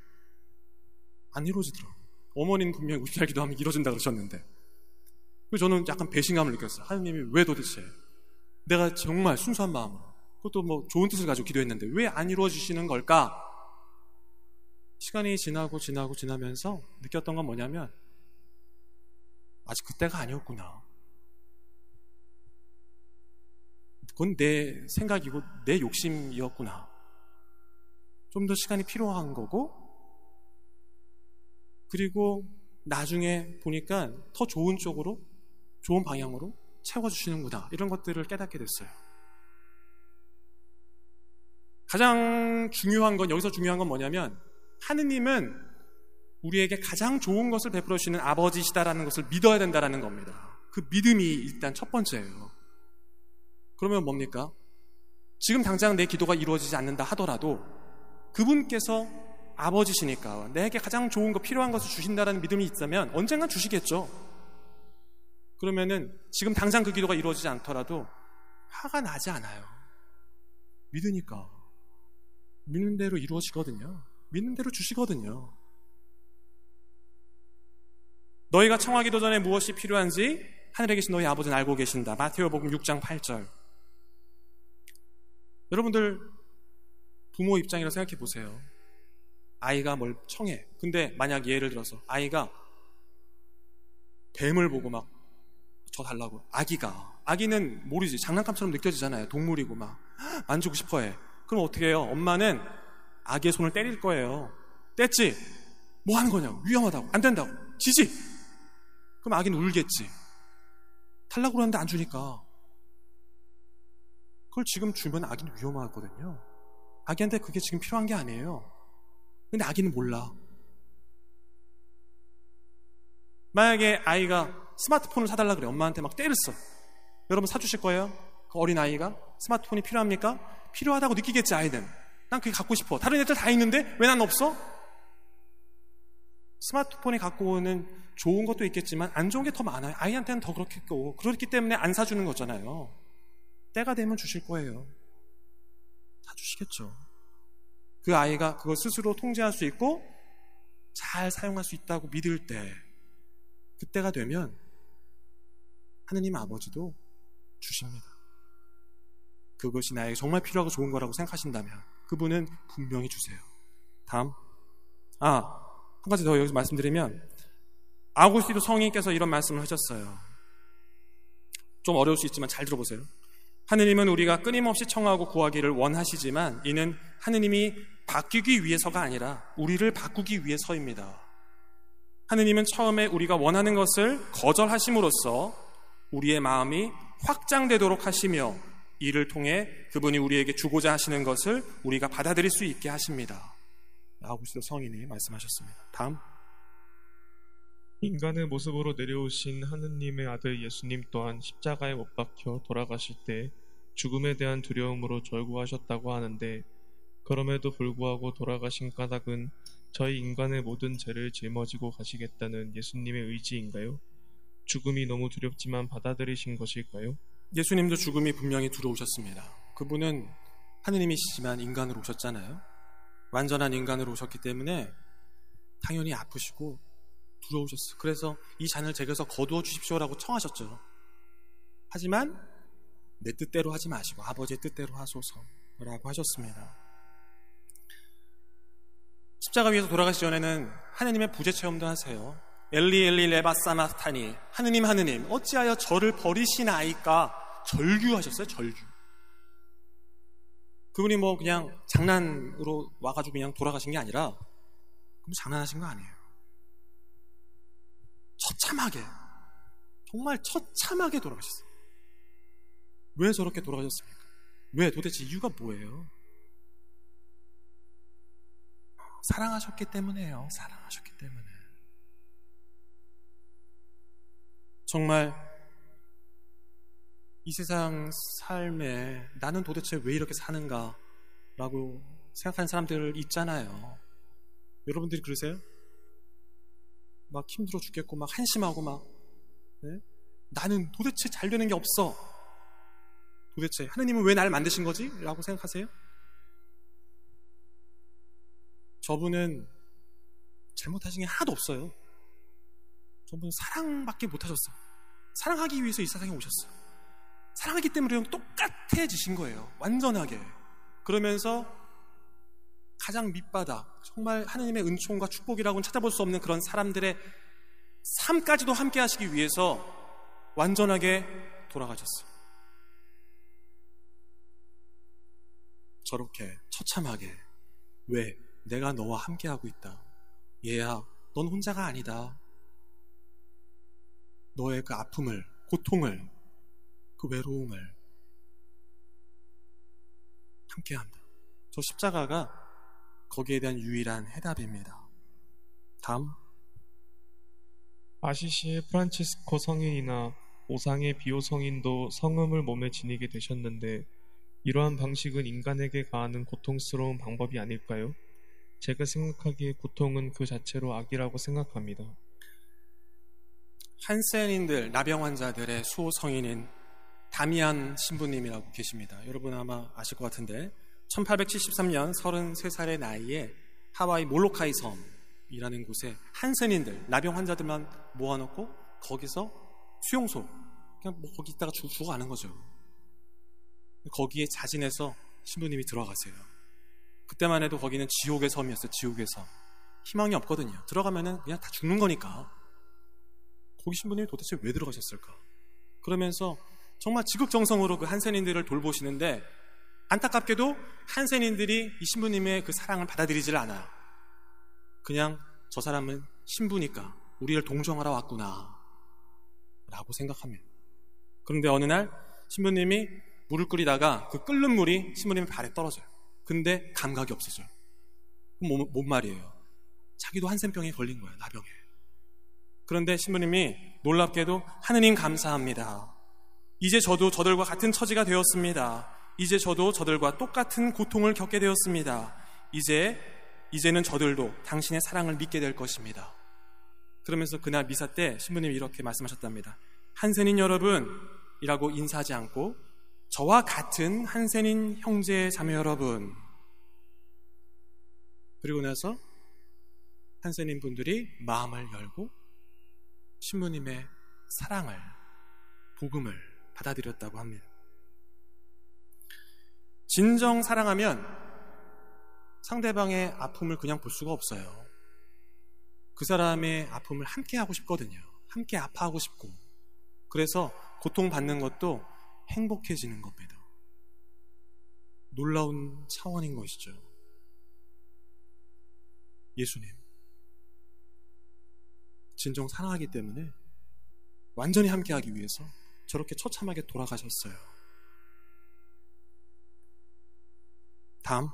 안 이루어지더라고요. 어머니는 분명히 50살 기도하면 이루어진다 그러셨는데 그래서 저는 약간 배신감을 느꼈어요. 하느님이 왜 도대체 내가 정말 순수한 마음으로 그것도 뭐 좋은 뜻을 가지고 기도했는데 왜 안 이루어지시는 걸까? 시간이 지나면서 느꼈던 건 뭐냐면 아직 그때가 아니었구나. 그건 내 생각이고 내 욕심이었구나. 좀 더 시간이 필요한 거고 그리고 나중에 보니까 더 좋은 쪽으로 좋은 방향으로 채워주시는구나. 이런 것들을 깨닫게 됐어요. 가장 중요한 건 여기서 중요한 건 뭐냐면 하느님은 우리에게 가장 좋은 것을 베풀어 주시는 아버지시다라는 것을 믿어야 된다는 겁니다. 그 믿음이 일단 첫 번째예요. 그러면 뭡니까? 지금 당장 내 기도가 이루어지지 않는다 하더라도 그분께서 아버지시니까 내게 가장 좋은 거 필요한 것을 주신다는 믿음이 있다면 언젠간 주시겠죠. 그러면은 지금 당장 그 기도가 이루어지지 않더라도 화가 나지 않아요. 믿으니까. 믿는 대로 이루어지거든요. 믿는 대로 주시거든요. 너희가 청하기도 전에 무엇이 필요한지 하늘에 계신 너희 아버지는 알고 계신다. 마태오복음 6장 8절. 여러분들 부모 입장이라 생각해 보세요. 아이가 뭘 청해. 근데 만약 예를 들어서 아이가 뱀을 보고 막 저 달라고. 아기는 모르지. 장난감처럼 느껴지잖아요. 동물이고 막 만지고 싶어해. 그럼 어떻게 해요? 엄마는 아기의 손을 때릴 거예요. 뗐지? 뭐 하는 거냐고. 위험하다고. 안 된다고. 지지? 그럼 아기는 울겠지. 달라고 그러는데 안 주니까. 그걸 지금 주면 아기는 위험하거든요. 아기한테 그게 지금 필요한 게 아니에요. 근데 아기는 몰라. 만약에 아이가 스마트폰을 사달라 그래. 엄마한테 막 때렸어. 여러분 사주실 거예요? 그 어린 아이가 스마트폰이 필요합니까? 필요하다고 느끼겠지. 아이는 난 그게 갖고 싶어. 다른 애들 다 있는데 왜 난 없어? 스마트폰이 갖고 오는 좋은 것도 있겠지만 안 좋은 게 더 많아요. 아이한테는 더 그렇겠고. 그렇기 때문에 안 사주는 거잖아요. 때가 되면 주실 거예요. 사주시겠죠. 그 아이가 그걸 스스로 통제할 수 있고 잘 사용할 수 있다고 믿을 때, 그때가 되면 하느님 아버지도 주십니다. 그것이 나에게 정말 필요하고 좋은 거라고 생각하신다면 그분은 분명히 주세요. 다음. 한 가지 더 여기서 말씀드리면, 아우구스티노 성인께서 이런 말씀을 하셨어요. 좀 어려울 수 있지만 잘 들어보세요. 하느님은 우리가 끊임없이 청하고 구하기를 원하시지만 이는 하느님이 바뀌기 위해서가 아니라 우리를 바꾸기 위해서입니다. 하느님은 처음에 우리가 원하는 것을 거절하심으로써 우리의 마음이 확장되도록 하시며 이를 통해 그분이 우리에게 주고자 하시는 것을 우리가 받아들일 수 있게 하십니다. 아우구스티노 성인이 말씀하셨습니다. 다음. 인간의 모습으로 내려오신 하느님의 아들 예수님 또한 십자가에 못 박혀 돌아가실 때 죽음에 대한 두려움으로 절구하셨다고 하는데, 그럼에도 불구하고 돌아가신 까닭은 저희 인간의 모든 죄를 짊어지고 가시겠다는 예수님의 의지인가요? 죽음이 너무 두렵지만 받아들이신 것일까요? 예수님도 죽음이 분명히 두려우셨습니다. 그분은 하느님이시지만 인간으로 오셨잖아요. 완전한 인간으로 오셨기 때문에 당연히 아프시고 두려우셨어요. 그래서 이 잔을 제게서 거두어 주십시오라고 청하셨죠. 하지만 내 뜻대로 하지 마시고 아버지의 뜻대로 하소서라고 하셨습니다. 십자가 위에서 돌아가시기 전에는 하느님의 부재 체험도 하세요. 엘리 엘리 레바 사마스타니, 하느님 하느님 어찌하여 저를 버리시나이까 절규하셨어요. 절규. 그분이 뭐 그냥 장난으로 와가지고 그냥 돌아가신 게 아니라, 그럼 장난하신 거 아니에요. 처참하게, 정말 처참하게 돌아가셨어요. 왜 저렇게 돌아가셨습니까? 왜? 도대체 이유가 뭐예요? 사랑하셨기 때문에요. 사랑하셨기 때문에. 정말 이 세상 삶에 나는 도대체 왜 이렇게 사는가 라고 생각하는 사람들 있잖아요. 여러분들이 그러세요? 막 힘들어 죽겠고 막 한심하고 막, 네? 나는 도대체 잘 되는 게 없어. 도대체 하느님은 왜 나를 만드신 거지? 라고 생각하세요? 저분은 잘못하신 게 하나도 없어요. 저분은 사랑밖에 못하셨어요. 사랑하기 위해서 이 세상에 오셨어요. 사랑하기 때문에 똑같아지신 거예요. 완전하게. 그러면서 가장 밑바닥, 정말 하느님의 은총과 축복이라고는 찾아볼 수 없는 그런 사람들의 삶까지도 함께 하시기 위해서 완전하게 돌아가셨어요. 저렇게 처참하게, 왜? 내가 너와 함께하고 있다. 얘야, 넌 혼자가 아니다. 너의 그 아픔을, 고통을, 그 외로움을 함께한다. 저 십자가가 거기에 대한 유일한 해답입니다. 다음. 아시시의 프란치스코 성인이나 오상의 비오 성인도 성음을 몸에 지니게 되셨는데, 이러한 방식은 인간에게 가하는 고통스러운 방법이 아닐까요? 제가 생각하기에 고통은 그 자체로 악이라고 생각합니다. 한센인들, 나병 환자들의 수호 성인인 다미안 신부님이라고 계십니다. 여러분 아마 아실 것 같은데, 1873년 33살의 나이에 하와이 몰로카이 섬이라는 곳에 한센인들, 나병 환자들만 모아놓고 거기서 수용소, 그냥 뭐 거기 있다가 죽어가는 거죠. 거기에 자진해서 신부님이 들어가세요. 그때만 해도 거기는 지옥의 섬이었어요. 지옥의 섬. 희망이 없거든요. 들어가면은 그냥 다 죽는 거니까. 거기 신부님이 도대체 왜 들어가셨을까? 그러면서 정말 지극정성으로 그 한센인들을 돌보시는데, 안타깝게도 한센인들이 이 신부님의 그 사랑을 받아들이질 않아요. 그냥 저 사람은 신부니까 우리를 동정하러 왔구나 라고 생각합니다. 그런데 어느 날 신부님이 물을 끓이다가 그 끓는 물이 신부님의 발에 떨어져요. 근데 감각이 없어져요. 뭔 말이에요? 자기도 한센병에 걸린 거예요. 나병에. 그런데 신부님이 놀랍게도 하느님 감사합니다. 이제 저도 저들과 같은 처지가 되었습니다. 이제 저도 저들과 똑같은 고통을 겪게 되었습니다. 이제는 저들도 당신의 사랑을 믿게 될 것입니다. 그러면서 그날 미사 때 신부님이 이렇게 말씀하셨답니다. 한센인 여러분이라고 인사하지 않고 저와 같은 한센인 형제 자매 여러분. 그리고 나서 한센인 분들이 마음을 열고 신부님의 사랑을, 복음을 받아들였다고 합니다. 진정 사랑하면 상대방의 아픔을 그냥 볼 수가 없어요. 그 사람의 아픔을 함께 하고 싶거든요. 함께 아파하고 싶고. 그래서 고통받는 것도 행복해지는 겁니다. 놀라운 차원인 것이죠. 예수님 진정 사랑하기 때문에 완전히 함께하기 위해서 저렇게 처참하게 돌아가셨어요. 다음,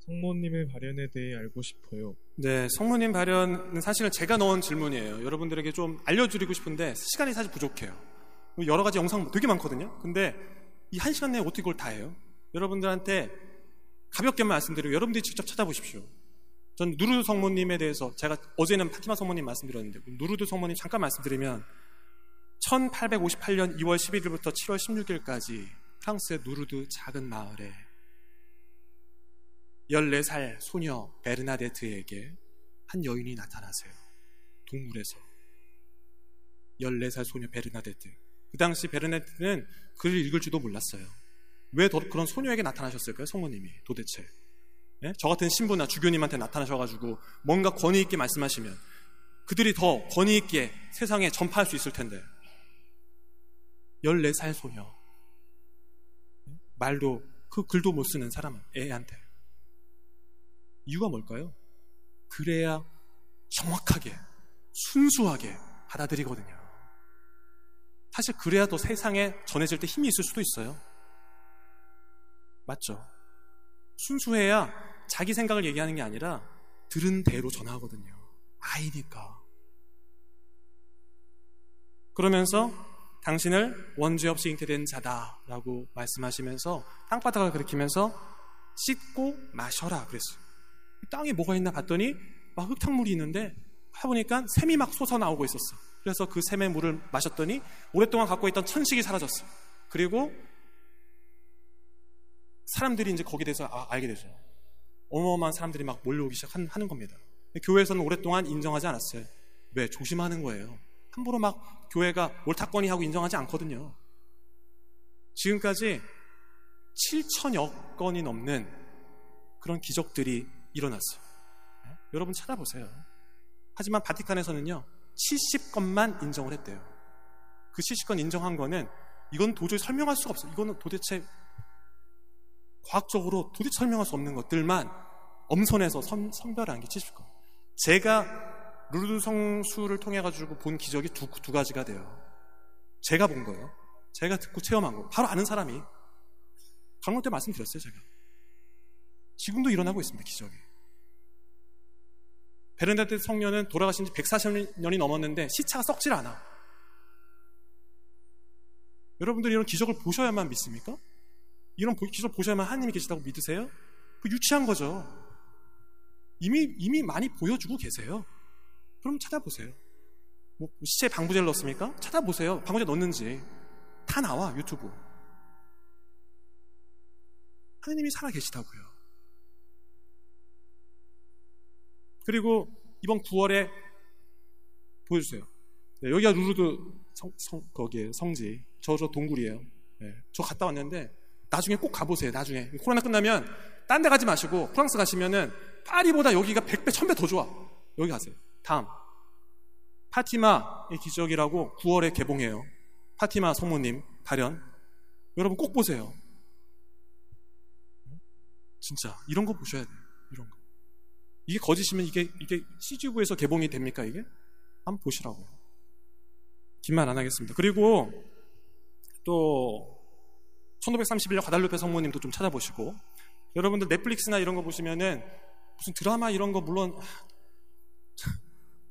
성모님의 발현에 대해 알고 싶어요. 네, 성모님 발현은 사실은 제가 넣은 질문이에요. 여러분들에게 좀 알려드리고 싶은데 시간이 사실 부족해요. 여러 가지 영상 되게 많거든요. 근데 이 1시간 내에 어떻게 그걸 다 해요? 여러분들한테 가볍게만 말씀드리고 여러분들이 직접 찾아보십시오. 전 누르드 성모님에 대해서 제가 어제는 파티마 성모님 말씀드렸는데 누르드 성모님 잠깐 말씀드리면 1858년 2월 11일부터 7월 16일까지 프랑스의 누르드 작은 마을에 14살 소녀 베르나데트에게 한 여인이 나타나세요. 동물에서 14살 소녀 베르나데트. 그 당시 베르나데트는 글을 읽을 줄도 몰랐어요. 왜 그런 소녀에게 나타나셨을까요? 성모님이 도대체. 예? 저 같은 신부나 주교님한테 나타나셔가지고 뭔가 권위 있게 말씀하시면 그들이 더 권위 있게 세상에 전파할 수 있을 텐데 14살 소녀, 말도 그 글도 못 쓰는 사람 애한테. 이유가 뭘까요? 그래야 정확하게 순수하게 받아들이거든요. 사실 그래야 더 세상에 전해질 때 힘이 있을 수도 있어요. 맞죠? 순수해야 자기 생각을 얘기하는 게 아니라 들은 대로 전하거든요. 아이니까. 그러면서 당신을 원죄 없이 잉태된 자다라고 말씀하시면서 땅바닥을 가리키면서 씻고 마셔라 그랬어요. 땅에 뭐가 있나 봤더니 막 흙탕물이 있는데 해보니까 샘이 막 솟아나오고 있었어. 그래서 그 샘의 물을 마셨더니 오랫동안 갖고 있던 천식이 사라졌어. 그리고 사람들이 이제 거기에 대해서 알게 되죠. 어마어마한 사람들이 막 몰려오기 시작하는 겁니다. 교회에서는 오랫동안 인정하지 않았어요. 왜? 조심하는 거예요. 함부로 막 교회가 옳다거니 하고 인정하지 않거든요. 지금까지 7천여 건이 넘는 그런 기적들이 일어났어요. 네? 여러분 찾아보세요. 하지만 바티칸에서는요 70건만 인정을 했대요. 그 70건 인정한 거는 이건 도저히 설명할 수가 없어요. 이거는 도대체 과학적으로 도대체 설명할 수 없는 것들만 엄선해서 선별한 게 70건. 제가 루르드 성수를 통해 가지고 본 기적이 두 가지가 돼요. 제가 본 거예요. 제가 듣고 체험한 거. 바로 아는 사람이. 강론 때 말씀드렸어요, 제가. 지금도 일어나고 있습니다, 기적이. 베르나데트 성녀는 돌아가신 지 140년이 넘었는데 시차가 썩질 않아. 여러분들이 이런 기적을 보셔야만 믿습니까? 이런 기적을 보셔야만 하나님이 계시다고 믿으세요? 그 유치한 거죠. 이미 많이 보여주고 계세요. 그럼 찾아보세요. 뭐 시체에 방부제를 넣었습니까? 찾아보세요. 방부제 넣었는지. 다 나와, 유튜브. 하느님이 살아계시다고요. 그리고 이번 9월에 보여주세요. 네, 여기가 루르드 거기에 성지. 저 동굴이에요. 네, 저 갔다 왔는데 나중에 꼭 가보세요. 나중에 코로나 끝나면 딴 데 가지 마시고 프랑스 가시면은 파리보다 여기가 100배, 1000배 더 좋아. 여기 가세요. 다음 파티마의 기적이라고 9월에 개봉해요. 파티마 성모님 발현. 여러분 꼭 보세요. 진짜 이런 거 보셔야 돼요. 이런 거. 이게 거짓이면 이게 CGV에서 개봉이 됩니까 이게? 한번 보시라고요. 긴 말 안 하겠습니다. 그리고 또 1531년 과달루페 성모님도 좀 찾아보시고, 여러분들 넷플릭스나 이런 거 보시면은 무슨 드라마 이런 거 물론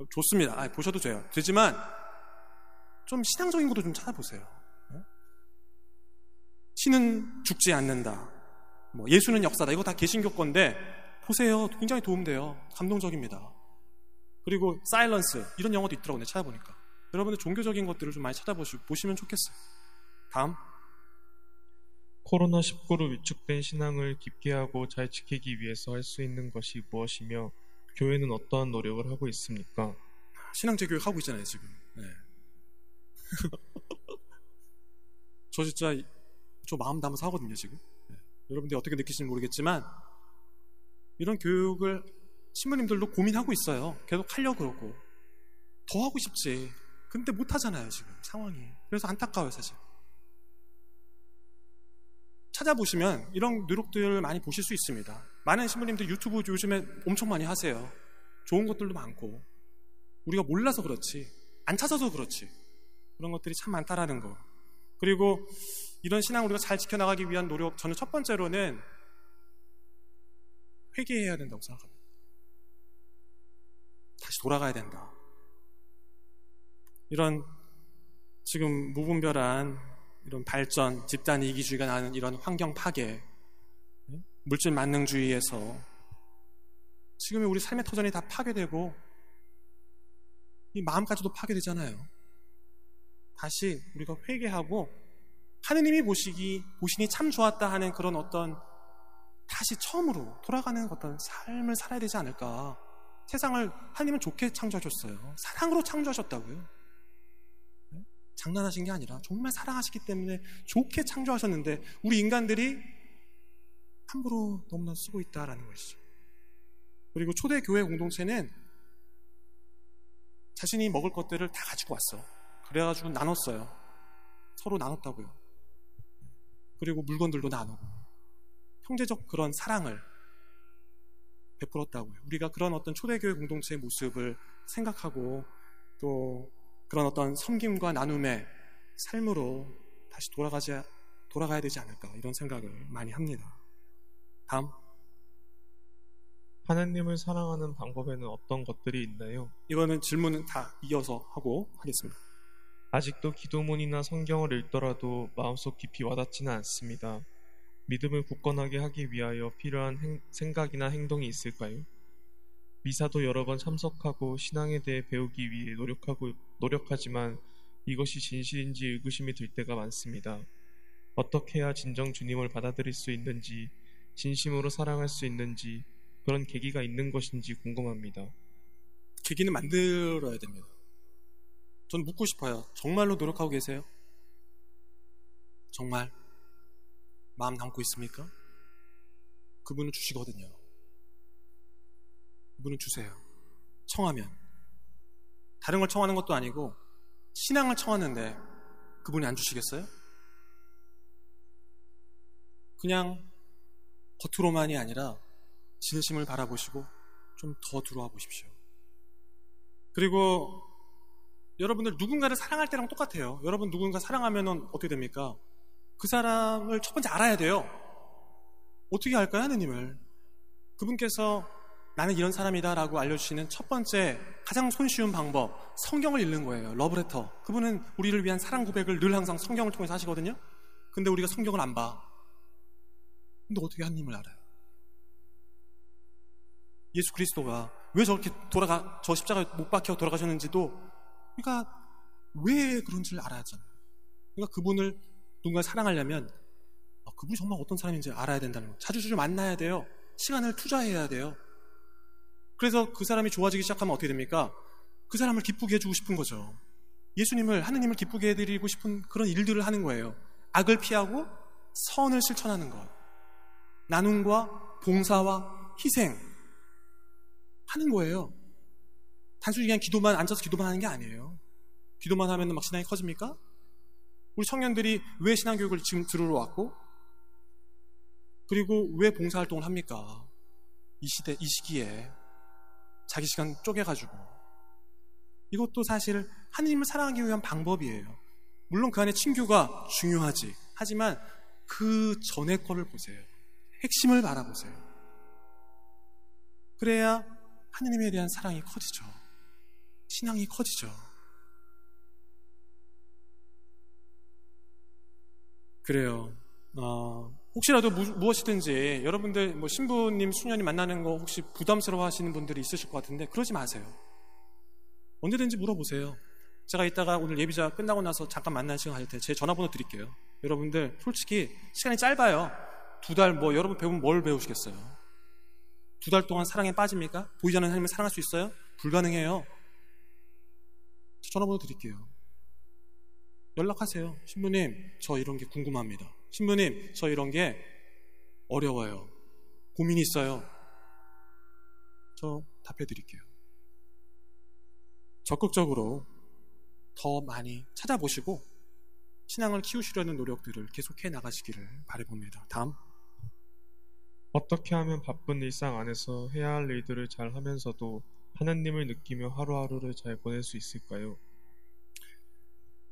좋습니다. 보셔도 돼요. 되지만 좀 신앙적인 것도 좀 찾아보세요. 신은 죽지 않는다, 뭐 예수는 역사다, 이거 다 개신교 건데 보세요. 굉장히 도움돼요. 감동적입니다. 그리고 사일런스 이런 영화도 있더라고요. 찾아보니까. 여러분들 종교적인 것들을 좀 많이 찾아보시면 좋겠어요. 다음. 코로나19로 위축된 신앙을 깊게 하고 잘 지키기 위해서 할 수 있는 것이 무엇이며 교회는 어떠한 노력을 하고 있습니까? 신앙제 교육 하고 있잖아요 지금. 네. 저 진짜 저 마음 담아서 하거든요 지금. 네. 여러분들이 어떻게 느끼시는지 모르겠지만 이런 교육을 신부님들도 고민하고 있어요. 계속 하려고 그러고 더 하고 싶지. 근데 못 하잖아요 지금 상황이. 그래서 안타까워요 사실. 찾아보시면 이런 노력들을 많이 보실 수 있습니다. 많은 신부님들 유튜브 요즘에 엄청 많이 하세요. 좋은 것들도 많고 우리가 몰라서 그렇지, 안 찾아서 그렇지, 그런 것들이 참 많다라는 거. 그리고 이런 신앙 우리가 잘 지켜나가기 위한 노력, 저는 첫 번째로는 회개해야 된다고 생각합니다. 다시 돌아가야 된다. 이런 지금 무분별한 이런 발전, 집단 이기주의가 나는 이런 환경 파괴, 물질 만능주의에서 지금의 우리 삶의 터전이 다 파괴되고 이 마음까지도 파괴되잖아요. 다시 우리가 회개하고 하느님이 보시니 참 좋았다 하는 그런 어떤 다시 처음으로 돌아가는 어떤 삶을 살아야 되지 않을까. 세상을 하느님은 좋게 창조하셨어요. 사랑으로 창조하셨다고요. 장난하신 게 아니라 정말 사랑하시기 때문에 좋게 창조하셨는데 우리 인간들이 함부로 너무나 쓰고 있다라는 것이죠. 그리고 초대 교회 공동체는 자신이 먹을 것들을 다 가지고 왔어. 그래가지고 나눴어요. 서로 나눴다고요. 그리고 물건들도 나누고 형제적 그런 사랑을 베풀었다고요. 우리가 그런 어떤 초대교회 공동체의 모습을 생각하고 또 그런 어떤 섬김과 나눔의 삶으로 다시 돌아가야 되지 않을까, 이런 생각을 많이 합니다. 다음. 하나님을 사랑하는 방법에는 어떤 것들이 있나요? 이거는 질문은 다 이어서 하고 하겠습니다. 아직도 기도문이나 성경을 읽더라도 마음속 깊이 와닿지는 않습니다. 믿음을 굳건하게 하기 위하여 필요한 생각이나 행동이 있을까요? 미사도 여러 번 참석하고 신앙에 대해 배우기 위해 노력하지만 이것이 진실인지 의구심이 들 때가 많습니다. 어떻게 해야 진정 주님을 받아들일 수 있는지, 진심으로 사랑할 수 있는지, 그런 계기가 있는 것인지 궁금합니다. 계기는 만들어야 됩니다. 전 묻고 싶어요. 정말로 노력하고 계세요? 정말 마음 담고 있습니까? 그분은 주시거든요. 그분은 주세요. 청하면. 다른 걸 청하는 것도 아니고 신앙을 청하는데 그분이 안 주시겠어요? 그냥 겉으로만이 아니라 진심을 바라보시고 좀 더 들어와 보십시오. 그리고 여러분들 누군가를 사랑할 때랑 똑같아요. 여러분 누군가 사랑하면 어떻게 됩니까? 그 사람을 첫 번째 알아야 돼요. 어떻게 알까요? 하느님을. 그분께서 나는 이런 사람이다 라고 알려주시는 첫 번째 가장 손쉬운 방법, 성경을 읽는 거예요. 러브레터. 그분은 우리를 위한 사랑 고백을 늘 항상 성경을 통해서 하시거든요. 근데 우리가 성경을 안 봐. 근데 어떻게 하느님을 알아요? 예수 그리스도가 왜 저렇게 저 십자가에 못 박혀 돌아가셨는지도 그러니까 왜 그런지를 알아야 하잖아요. 그러니까 그분을 누군가 사랑하려면 그분이 정말 어떤 사람인지 알아야 된다는 거. 자주 만나야 돼요. 시간을 투자해야 돼요. 그래서 그 사람이 좋아지기 시작하면 어떻게 됩니까? 그 사람을 기쁘게 해주고 싶은 거죠. 하느님을 기쁘게 해드리고 싶은 그런 일들을 하는 거예요. 악을 피하고 선을 실천하는 것. 나눔과 봉사와 희생 하는 거예요. 단순히 그냥 앉아서 기도만 하는 게 아니에요. 기도만 하면 막 신앙이 커집니까? 우리 청년들이 왜 신앙교육을 지금 들으러 왔고, 그리고 왜 봉사활동을 합니까? 이 시기에 자기 시간 쪼개가지고. 이것도 사실 하느님을 사랑하기 위한 방법이에요. 물론 그 안에 친교가 중요하지. 하지만 그 전의 거를 보세요. 핵심을 바라보세요. 그래야 하느님에 대한 사랑이 커지죠. 신앙이 커지죠. 그래요. 혹시라도 무엇이든지 여러분들 신부님, 수녀님 만나는 거 혹시 부담스러워 하시는 분들이 있으실 것 같은데 그러지 마세요. 언제든지 물어보세요. 제가 이따가 오늘 예비자 끝나고 나서 잠깐 만날 시간 가질 때 제 전화번호 드릴게요. 여러분들 솔직히 시간이 짧아요. 2달 여러분 배우면 뭘 배우시겠어요? 2달 동안 사랑에 빠집니까? 보이지 않는 하나님을 사랑할 수 있어요? 불가능해요. 전화번호 드릴게요. 연락하세요. 신부님, 저 이런 게 궁금합니다. 신부님, 저 이런 게 어려워요. 고민이 있어요. 저 답해 드릴게요. 적극적으로 더 많이 찾아보시고 신앙을 키우시려는 노력들을 계속해 나가시기를 바라봅니다. 다음. 어떻게 하면 바쁜 일상 안에서 해야 할 일들을 잘 하면서도 하나님을 느끼며 하루하루를 잘 보낼 수 있을까요?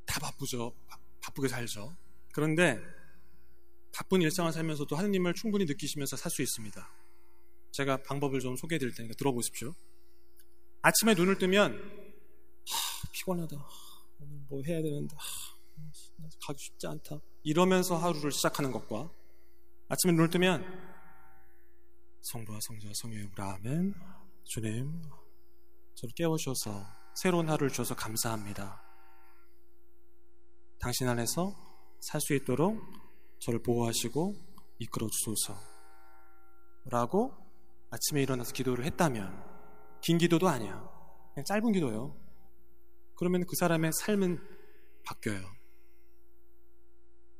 다 바쁘죠. 바쁘게 살죠. 그런데 바쁜 일상을 살면서도 하느님을 충분히 느끼시면서 살 수 있습니다. 제가 방법을 좀 소개해 드릴 테니까 들어보십시오. 아침에 눈을 뜨면 피곤하다. 오늘 뭐 해야 되는데 가기 쉽지 않다. 이러면서 하루를 시작하는 것과 아침에 눈을 뜨면 성부와 성자와 성령의 이름으로 아멘. 주님, 저를 깨워주셔서 새로운 하루를 주셔서 감사합니다. 당신 안에서 살 수 있도록 저를 보호하시고 이끌어 주소서 라고 아침에 일어나서 기도를 했다면, 긴 기도도 아니야, 그냥 짧은 기도예요. 그러면 그 사람의 삶은 바뀌어요.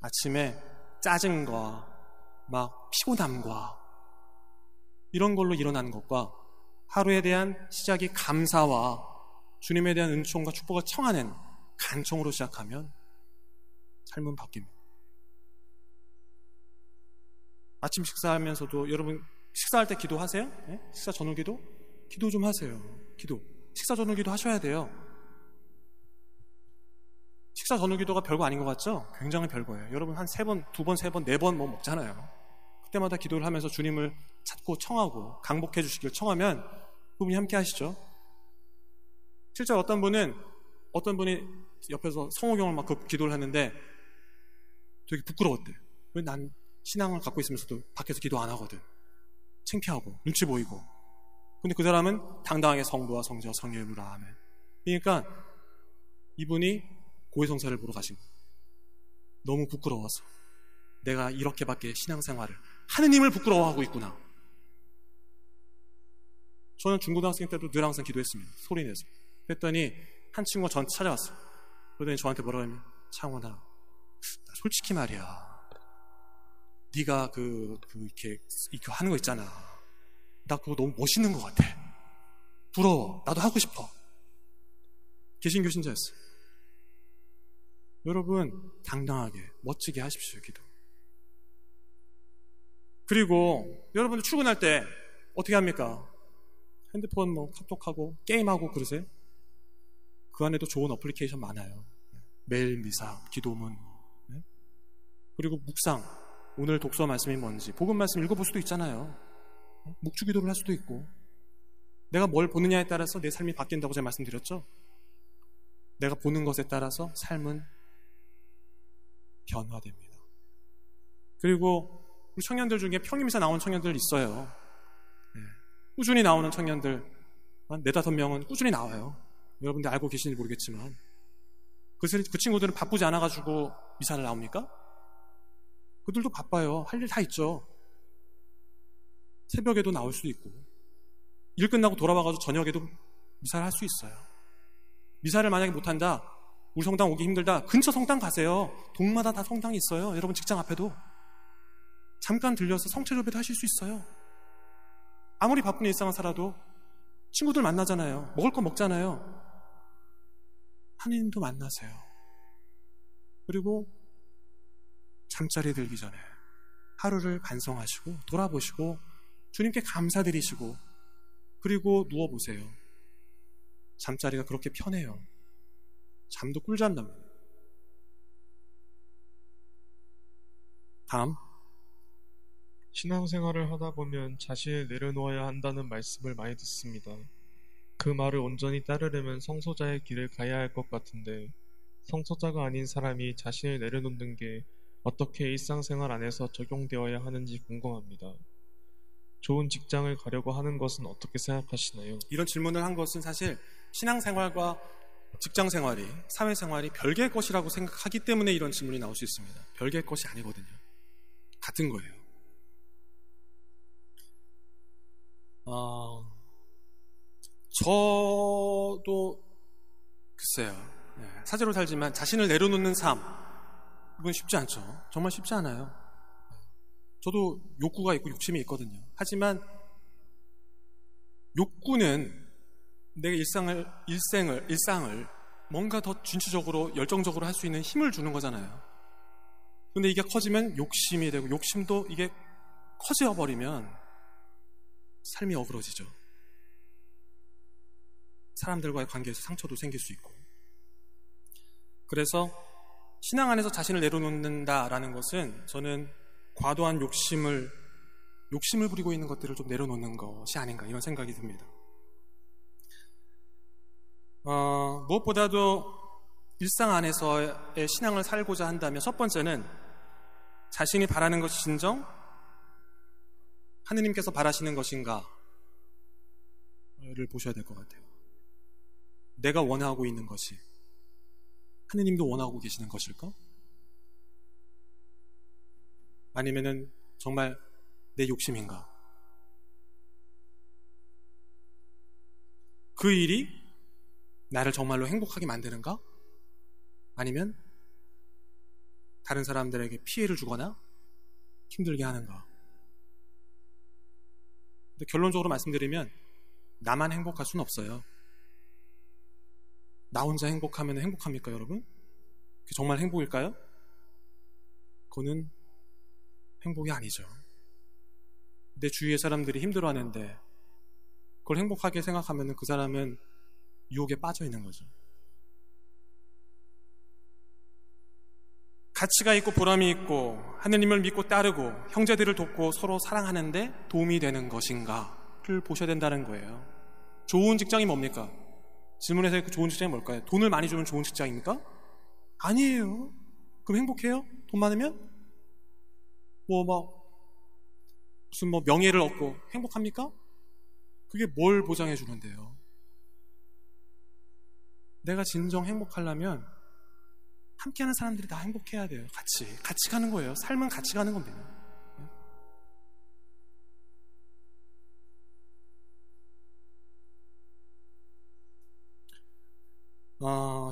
아침에 짜증과 막 피곤함과 이런 걸로 일어나는 것과 하루에 대한 시작이 감사와 주님에 대한 은총과 축복을 청하는 간청으로 시작하면 삶은 바뀝니다. 아침 식사하면서도 여러분 식사할 때 기도하세요? 네? 식사 전후 기도? 기도 좀 하세요. 식사 전후 기도 하셔야 돼요. 식사 전후 기도가 별거 아닌 것 같죠? 굉장히 별거예요. 여러분 한 3번, 2번, 3번, 4번 먹잖아요. 그때마다 기도를 하면서 주님을 찾고 청하고 강복해 주시길 청하면 그분이 함께 하시죠. 실제로 어떤 분이 옆에서 성호경을 막 기도를 했는데 되게 부끄러웠대요. 왜 난 신앙을 갖고 있으면서도 밖에서 기도 안 하거든. 창피하고 눈치 보이고. 근데 그 사람은 당당하게 성부와 성자와 성령의 이름으로 아멘. 그러니까 이분이 고해성사를 보러 가신 거예요. 너무 부끄러워서 내가 이렇게밖에 신앙생활을, 하느님을 부끄러워하고 있구나. 저는 중고등학생 때도 늘 항상 기도했습니다. 소리내서. 그랬더니 한 친구가 저한테 찾아왔어요. 그러더니 저한테 뭐라고 하면, 창원아, 나 솔직히 말이야, 네가 이렇게 하는 거 있잖아. 나 그거 너무 멋있는 것 같아. 부러워. 나도 하고 싶어. 개신교 신자였어요. 여러분 당당하게 멋지게 하십시오. 기도. 그리고 여러분들 출근할 때 어떻게 합니까? 핸드폰 카톡하고 게임하고 그러세요? 그 안에도 좋은 어플리케이션 많아요. 메일 미사, 기도문, 그리고 묵상, 오늘 독서 말씀이 뭔지, 복음 말씀 읽어볼 수도 있잖아요. 묵주 기도를 할 수도 있고. 내가 뭘 보느냐에 따라서 내 삶이 바뀐다고 제가 말씀드렸죠. 내가 보는 것에 따라서 삶은 변화됩니다. 그리고 우리 청년들 중에 평임사 나온 청년들 있어요. 꾸준히 나오는 청년들 한 4-5명은 꾸준히 나와요. 여러분들 알고 계시는지 모르겠지만 그 친구들은 바쁘지 않아가지고 미사를 나옵니까? 그들도 바빠요. 할 일 다 있죠. 새벽에도 나올 수도 있고, 일 끝나고 돌아와가지고 저녁에도 미사를 할 수 있어요. 미사를 만약에 못한다, 우리 성당 오기 힘들다, 근처 성당 가세요. 동마다 다 성당이 있어요. 여러분 직장 앞에도 잠깐 들려서 성체 예배도 하실 수 있어요. 아무리 바쁜 일상을 살아도 친구들 만나잖아요. 먹을 거 먹잖아요. 하느님도 만나세요. 그리고 잠자리에 들기 전에 하루를 반성하시고 돌아보시고 주님께 감사드리시고 그리고 누워보세요. 잠자리가 그렇게 편해요. 잠도 꿀잠 나면. 다음. 신앙생활을 하다 보면 자신을 내려놓아야 한다는 말씀을 많이 듣습니다. 그 말을 온전히 따르려면 성소자의 길을 가야 할 것 같은데 성소자가 아닌 사람이 자신을 내려놓는 게 어떻게 일상생활 안에서 적용되어야 하는지 궁금합니다. 좋은 직장을 가려고 하는 것은 어떻게 생각하시나요? 이런 질문을 한 것은 사실 신앙생활과 직장생활이, 사회생활이 별개의 것이라고 생각하기 때문에 이런 질문이 나올 수 있습니다. 별개의 것이 아니거든요. 같은 거예요. 저도 글쎄요. 사제로 살지만 자신을 내려놓는 삶, 이건 쉽지 않죠. 정말 쉽지 않아요. 저도 욕구가 있고 욕심이 있거든요. 하지만 욕구는 내 일상을 뭔가 더 진취적으로 열정적으로 할 수 있는 힘을 주는 거잖아요. 근데 이게 커지면 욕심이 되고, 욕심도 이게 커져버리면 삶이 어그러지죠. 사람들과의 관계에서 상처도 생길 수 있고. 그래서 신앙 안에서 자신을 내려놓는다라는 것은 저는 과도한 욕심을 부리고 있는 것들을 좀 내려놓는 것이 아닌가, 이런 생각이 듭니다. 무엇보다도 일상 안에서의 신앙을 살고자 한다면 첫 번째는 자신이 바라는 것이 진정 하느님께서 바라시는 것인가를 보셔야 될 것 같아요. 내가 원하고 있는 것이 하느님도 원하고 계시는 것일까? 아니면은 정말 내 욕심인가? 그 일이 나를 정말로 행복하게 만드는가? 아니면 다른 사람들에게 피해를 주거나 힘들게 하는가? 근데 결론적으로 말씀드리면 나만 행복할 수는 없어요. 나 혼자 행복하면 행복합니까, 여러분? 그게 정말 행복일까요? 그거는 행복이 아니죠. 내 주위의 사람들이 힘들어하는데 그걸 행복하게 생각하면 그 사람은 유혹에 빠져 있는 거죠. 가치가 있고 보람이 있고 하느님을 믿고 따르고 형제들을 돕고 서로 사랑하는데 도움이 되는 것인가를 보셔야 된다는 거예요. 좋은 직장이 뭡니까? 질문에서 그 좋은 직장이 뭘까요? 돈을 많이 주면 좋은 직장입니까? 아니에요. 그럼 행복해요? 돈 많으면? 무슨 명예를 얻고 행복합니까? 그게 뭘 보장해 주는데요? 내가 진정 행복하려면 함께하는 사람들이 다 행복해야 돼요. 같이 가는 거예요. 삶은 같이 가는 겁니다.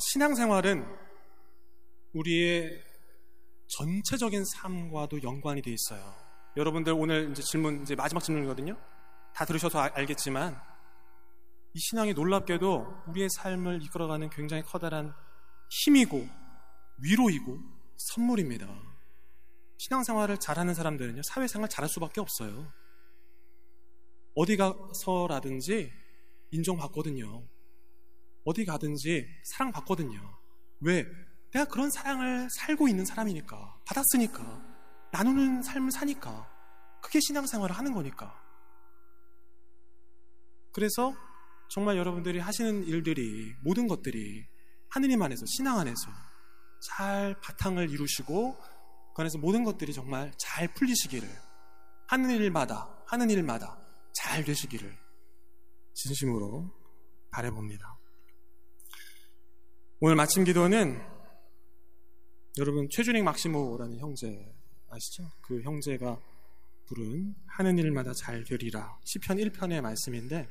신앙생활은 우리의 전체적인 삶과도 연관이 되어 있어요. 여러분들 오늘 이제 질문, 이제 마지막 질문이거든요. 다 들으셔서 알겠지만 이 신앙이 놀랍게도 우리의 삶을 이끌어가는 굉장히 커다란 힘이고 위로이고 선물입니다. 신앙생활을 잘하는 사람들은요, 사회생활 잘할 수밖에 없어요. 어디 가서라든지 인정받거든요. 어디 가든지 사랑받거든요. 왜? 내가 그런 사랑을 살고 있는 사람이니까, 받았으니까, 나누는 삶을 사니까, 그게 신앙생활을 하는 거니까. 그래서 정말 여러분들이 하시는 일들이, 모든 것들이 하느님 안에서, 신앙 안에서 잘 바탕을 이루시고 그 안에서 모든 것들이 정말 잘 풀리시기를, 하는 일마다 잘 되시기를 진심으로 바라봅니다. 오늘 마침 기도는 여러분 최준익 막시모라는 형제 아시죠? 그 형제가 부른 하는 일마다 잘 되리라, 시편 1편의 말씀인데,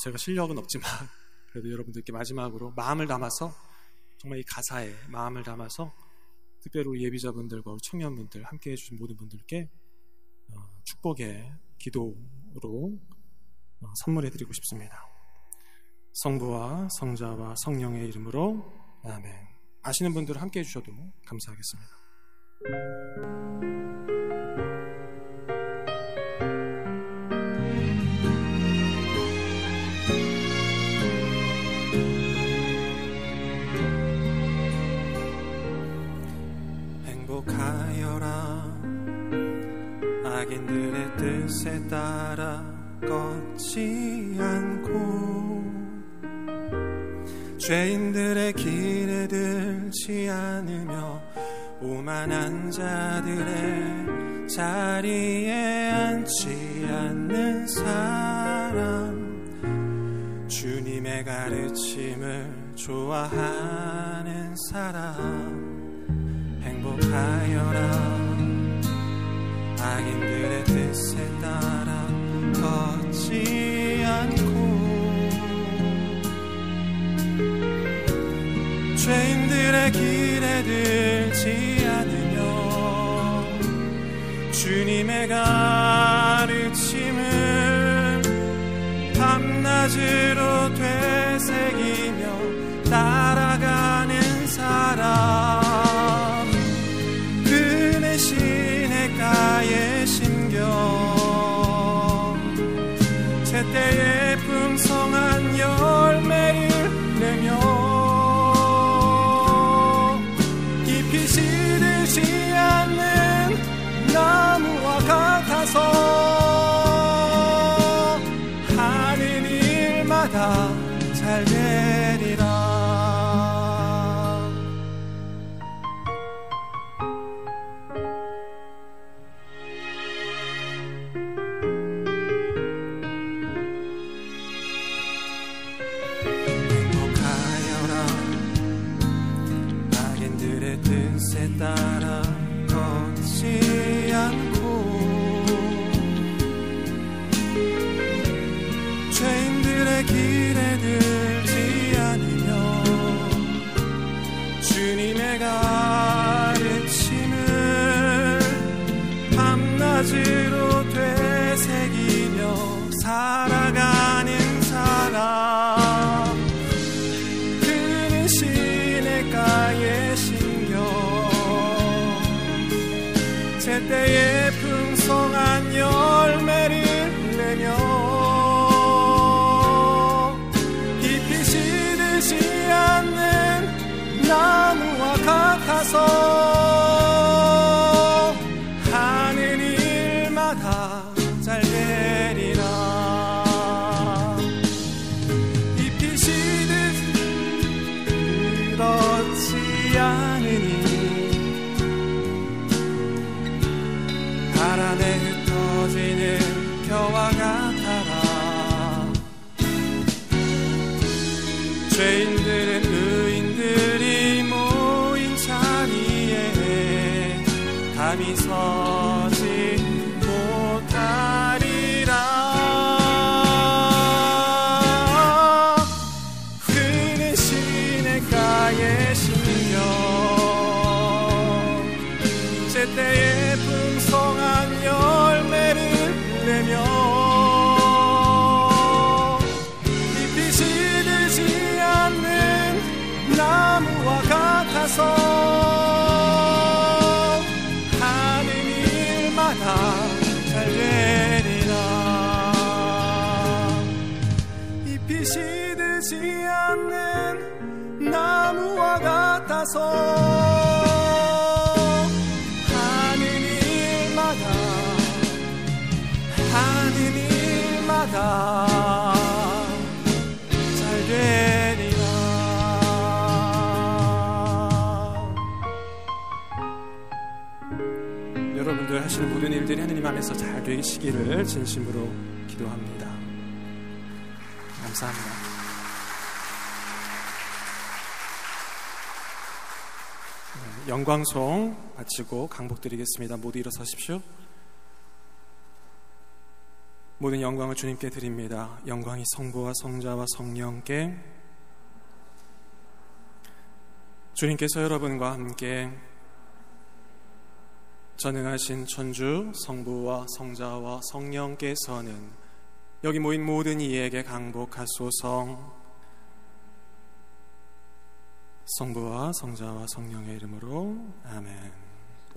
제가 실력은 없지만 그래도 여러분들께 마지막으로 마음을 담아서, 정말 이 가사에 마음을 담아서 특별히 우리 예비자분들과 우리 청년분들, 함께 해주신 모든 분들께 축복의 기도로 선물해드리고 싶습니다. 성부와 성자와 성령의 이름으로 아멘. 아시는 분들 함께 해주셔도 감사하겠습니다. 행복하여라, 악인들의 뜻에 따라 걷지 않고 죄인들의 길에 들지 않으며 오만한 자들의 자리에 앉지 않는 사람, 주님의 가르침을 좋아하는 사람. 행복하여라, 악인들의 뜻에 따라 걷지 않고 죄인들의 길에 들지 않으며 주님의 가르침을 밤낮으로 되새기며 따라가는 사람, 그네 시냇가에 심겨 제때에 풍성한 열매를 내며 잎이 시들지 않는 나무와 같아서 하는 일마다 잘 되리라. 뜻에 따라 걷지 않고 죄인들의 길에 들지 않으며 주님의 가르침을 밤낮으로 되새기며 살아가는 사람, 그는 시냇가에 제때에 풍성한 열매를 내며 잎이 시들지 않는 나무와 같아서 하는 일마다 잘 되리라. 잎이 시들지 않으니 바람에 흩어지는 겨와 같아라. 죄인들은 의인들이 모인 자리에 감히 서지 못하리라. 그는 시냇가에 심겨 제때에 풍성한 열매를 내며 잎이 시들지 않는 나무와 같아서 하는 일마다 잘 되리라. 잎이 시들지 않는 나무와 같아서 하는 일마다 잘 되리라. 여러분들 하시는 모든 일들이 하느님 안에서 잘 되시기를 진심으로 기도합니다. 감사합니다. 영광송 바치고 강복드리겠습니다. 모두 일어서십시오. 모든 영광을 주님께 드립니다. 영광이 성부와 성자와 성령께. 주님께서 여러분과 함께 전능하신 천주 성부와 성자와 성령께서는 여기 모인 모든 이에게 강복하소서. 성부와 성자와 성령의 이름으로 아멘.